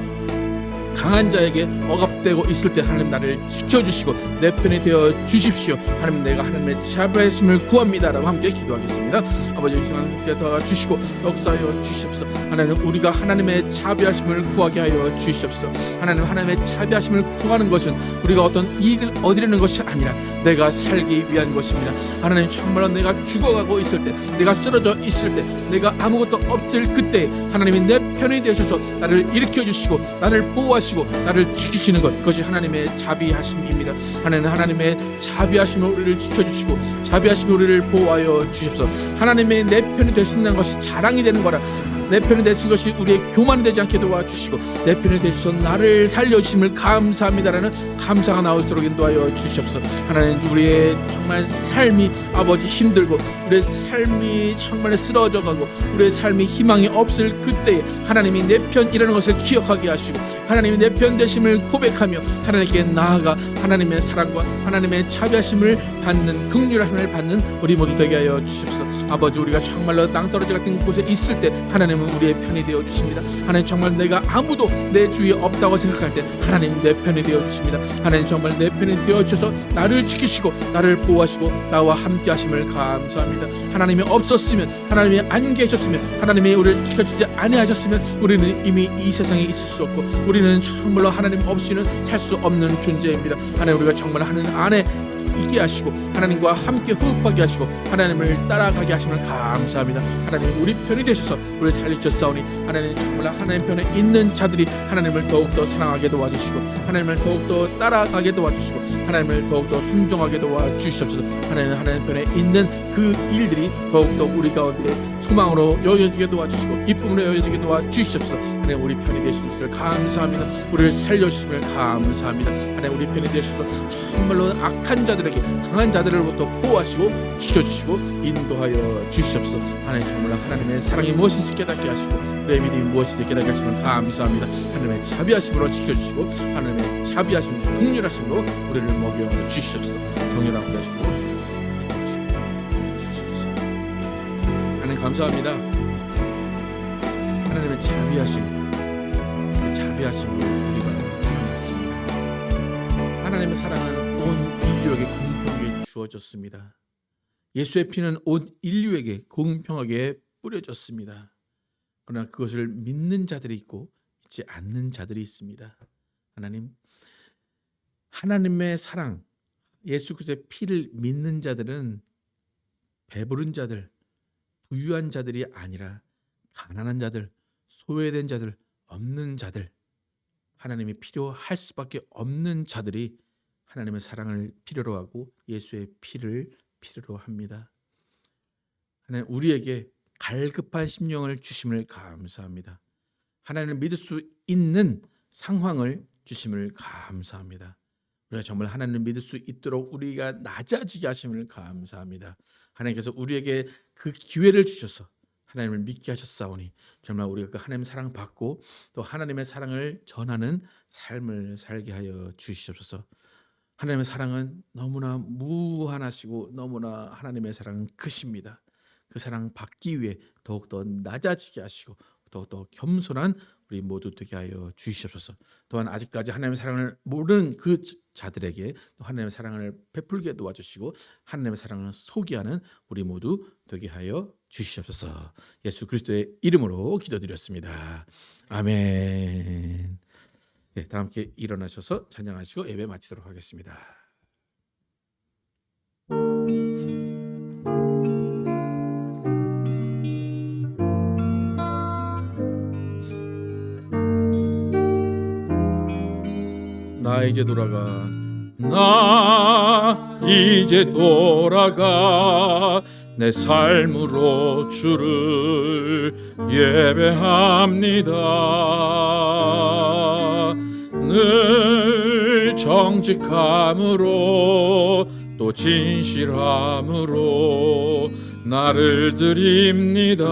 A: 강한 자에게 억압되고 있을 때 하나님 나를 지켜주시고 내 편이 되어 주십시오. 하나님, 내가 하나님의 자비하심을 구합니다 라고 함께 기도하겠습니다. 아버지, 이 시간 함께 도와주시고 역사하여 주시옵소서. 하나님, 우리가 하나님의 자비하심을 구하게 하여 주시옵소서. 하나님의 자비하심을 구하는 것은 우리가 어떤 이익을 얻으려는 것이 아니라 내가 살기 위한 것입니다. 하나님, 정말로 내가 죽어가고 있을 때, 내가 쓰러져 있을 때, 내가 아무것도 없을 그때 하나님이 내 편이 되셔서 나를 일으켜주시고 나를 보호하시고 나를 지키시는 것, 그것이 하나님의 자비하심입니다. 하나님의 자비하심으로 우리를 지켜주시고 자비하심으로 우리를 보호하여 주십시오. 하나님의 내 편이 되신다는 것이 자랑이 되는 거라, 내 편이 되신 것이 우리의 교만이 되지 않게 도와주시고 내 편이 되셔서 나를 살려주심을 감사합니다라는 감사가 나올수록 인도하여 주시옵소서. 하나님, 우리의 정말 삶이 아버지 힘들고 우리의 삶이 정말 쓰러져가고 우리의 삶이 희망이 없을 그때에 하나님이 내 편이라는 것을 기억하게 하시고 하나님이 내 편 되심을 고백하며 하나님께 나아가 하나님의 사랑과 하나님의 자비하심을 받는, 긍휼하심을 받는 우리 모두 되게 하여 주십시오. 아버지, 우리가 정말로 낭떠러지 같은 곳에 있을 때 하나님은 우리의 편이 되어 주십니다. 하나님, 정말 내가 아무도 내 주위에 없다고 생각할 때 하나님 내 편이 되어 주십니다. 하나님, 정말 내 편이 되어 주셔서 나를 지키시고 나를 보호하시고 나와 함께 하심을 감사합니다. 하나님이 없었으면, 하나님이 안 계셨으면, 하나님이 우리를 지켜주지 아니하셨으면 우리는 이미 이 세상에 있을 수 없고 우리는 정말로 하나님 없이는 살 수 없는 존재입니다. 하나님, 우리가 정말 하나님 안에 있게 하시고 하나님과 함께 호흡하게 하시고 하나님을 따라가게 하심을 감사합니다. 하나님, 우리 편이 되셔서 우리를 살리셨사오니 하나님, 정말 하나님 편에 있는 자들이 하나님을 더욱더 사랑하게 도와주시고 하나님을 더욱더 따라가게 도와주시고 하나님을 더욱더 순종하게 도와주시옵소서. 하나님 편에 있는 그 일들이 더욱더 우리 가운데 소망으로 여겨지게 도와주시고 기쁨으로 여겨지게 도와주시옵소서. 하나님, 우리 편이 되신 것을 감사합니다. 우리를 살려주심을 감사합니다. 하나님, 우리 편이 되셔서 정말로 악한 자들에게 이렇게 강한 자들로부터 보호하시고 지켜주시고 인도하여 주시옵소서. 하나님 정말 하나님의 사랑이 무엇인지 깨닫게 하시고 내 믿음이 무엇인지 깨닫게 하시면 감사합니다. 하나님의 자비하심으로 지켜주시고 하나님의 자비하심으로 긍휼하심으로 우리를 먹여 주시옵소서. 정결하게 하시고 주시옵소서. 하나님 감사합니다. 하나님의 자비하심으로 우리가 사랑했습니다. 하나님의 사랑은 온 인류에게 공평하게 주어졌습니다. 예수의 피는 온 인류에게 공평하게 뿌려졌습니다. 그러나 그것을 믿는 자들이 있고 믿지 않는 자들이 있습니다. 하나님의 사랑, 예수 그리스도의 피를 믿는 자들은 배부른 자들, 부유한 자들이 아니라 가난한 자들, 소외된 자들, 없는 자들, 하나님이 필요할 수밖에 없는 자들이 하나님의 사랑을 필요로 하고 예수의 피를 필요로 합니다. 하나님 우리에게 갈급한 심령을 주심을 감사합니다. 하나님을 믿을 수 있는 상황을 주심을 감사합니다. 우리가 정말 하나님을 믿을 수 있도록 우리가 낮아지게 하심을 감사합니다. 하나님께서 우리에게 그 기회를 주셔서 하나님을 믿게 하셨사오니 정말 우리가 그 하나님의 사랑 받고 또 하나님의 사랑을 전하는 삶을 살게 하여 주시옵소서. 하나님의 사랑은 너무나 무한하시고 너무나 하나님의 사랑은 크십니다. 그 사랑 받기 위해 더욱더 낮아지게 하시고 더욱더 겸손한 우리 모두 되게 하여 주시옵소서. 또한 아직까지 하나님의 사랑을 모르는 그 자들에게 또 하나님의 사랑을 베풀게 도와주시고 하나님의 사랑을 소개하는 우리 모두 되게 하여 주시옵소서. 예수 그리스도의 이름으로 기도드렸습니다. 아멘. 네, 다 함께 일어나셔서 찬양하시고 예배 마치도록 하겠습니다. 나 이제 돌아가 내 삶으로 주를 예배합니다. 늘 정직함으로 또 진실함으로 나를 드립니다.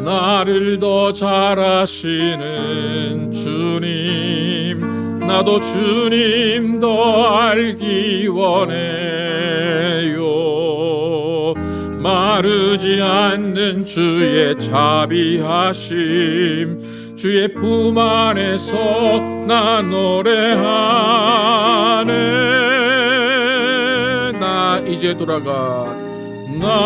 A: 나를 더 잘 아시는 주님, 나도 주님 더 알기 원해요. 마르지 않는 주의 자비하심, 주의 품 안에서 나 노래하네. 나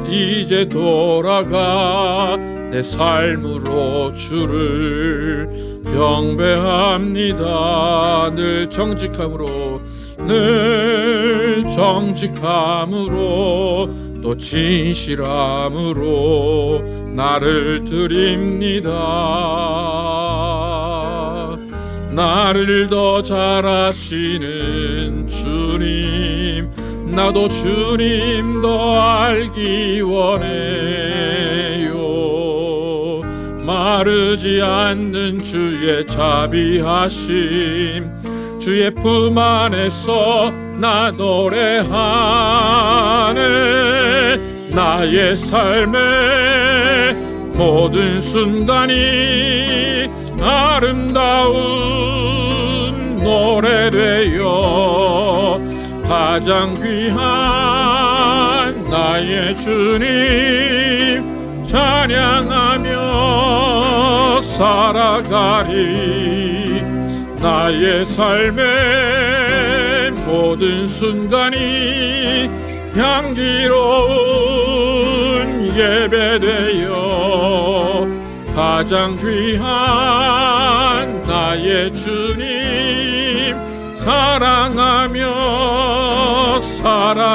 A: 이제 돌아가 내 삶으로 주를 경배합니다. 늘 정직함으로 또 진실함으로 나를 드립니다. 나를 더 잘 아시는 주님, 나도 주님 더 알기 원해요. 마르지 않는 주의 자비하심, 주의 품 안에서 나 노래하네. 나의 삶의 모든 순간이 아름다운 노래되어 가장 귀한 나의 주님 찬양하며 살아가리. 나의 삶의 모든 순간이 향기로운 예배되어 가장 귀한 나의 주님 사랑하며 살아.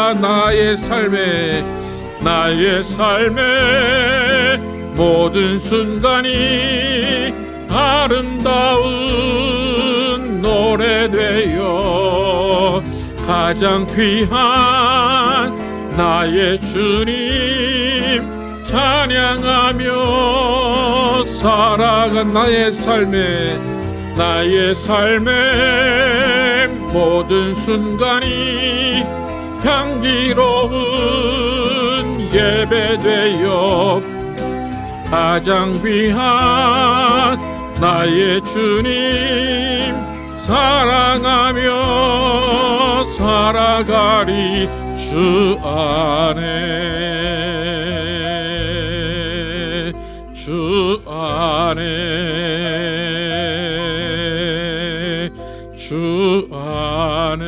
A: 나의 삶의 모든 순간이 아름다운 노래되어 가장 귀한 나의 주님 찬양하며 살아간 나의 삶의
B: 나의 삶의 모든 순간이 향기로운 예배되어 가장 귀한 나의 주님 사랑하며 살아가리 주 안에 주 안에 주 안에.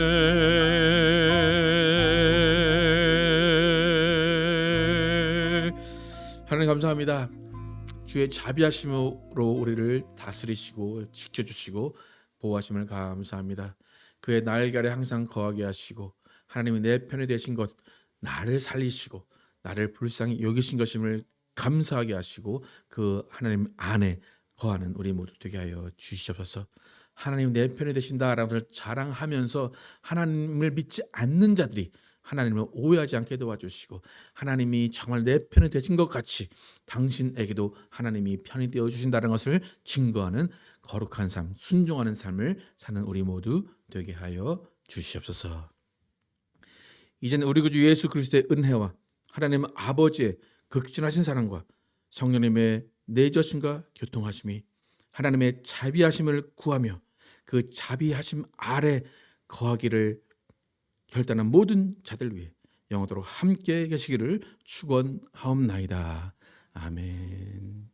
A: 하나님 감사합니다. 주의 자비하심으로 우리를 다스리시고 지켜주시고 보호하심을 감사합니다. 그의 날개 아래 항상 거하게 하시고 하나님이 내 편에 되신 것, 나를 살리시고 나를 불쌍히 여기신 것임을 감사하게 하시고 그 하나님 안에 거하는 우리 모두 되게 하여 주시옵소서. 하나님 내 편에 되신다라는 것을 자랑하면서 하나님을 믿지 않는 자들이 하나님을 오해하지 않게 도와주시고 하나님이 정말 내 편에 되신 것 같이 당신에게도 하나님이 편이 되어주신다는 것을 증거하는 거룩한 삶, 순종하는 삶을 사는 우리 모두 되게 하여 주시옵소서. 이제는 우리 구주 예수 그리스도의 은혜와 하나님 아버지의 극진하신 사랑과 성령님의 내주심과 교통하심이 하나님의 자비하심을 구하며 그 자비하심 아래 거하기를 결단한 모든 자들 위해 영원토록 함께 계시기를 축원하옵나이다. 아멘.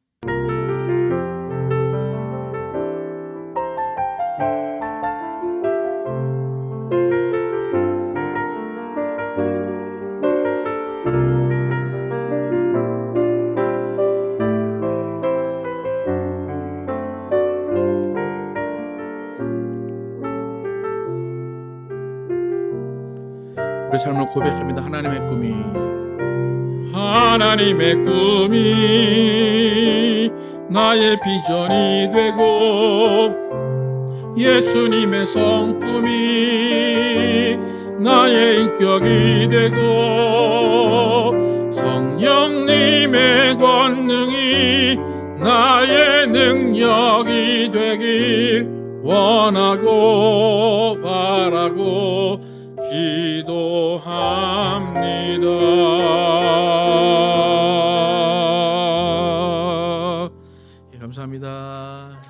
A: 우리 삶을 고백합니다.
B: 하나님의 꿈이 나의 비전이 되고 예수님의 성품이 나의 인격이 되고 성령님의 권능이 나의 능력이 되길 원하고 바라고 기도합니다.
A: 감사합니다.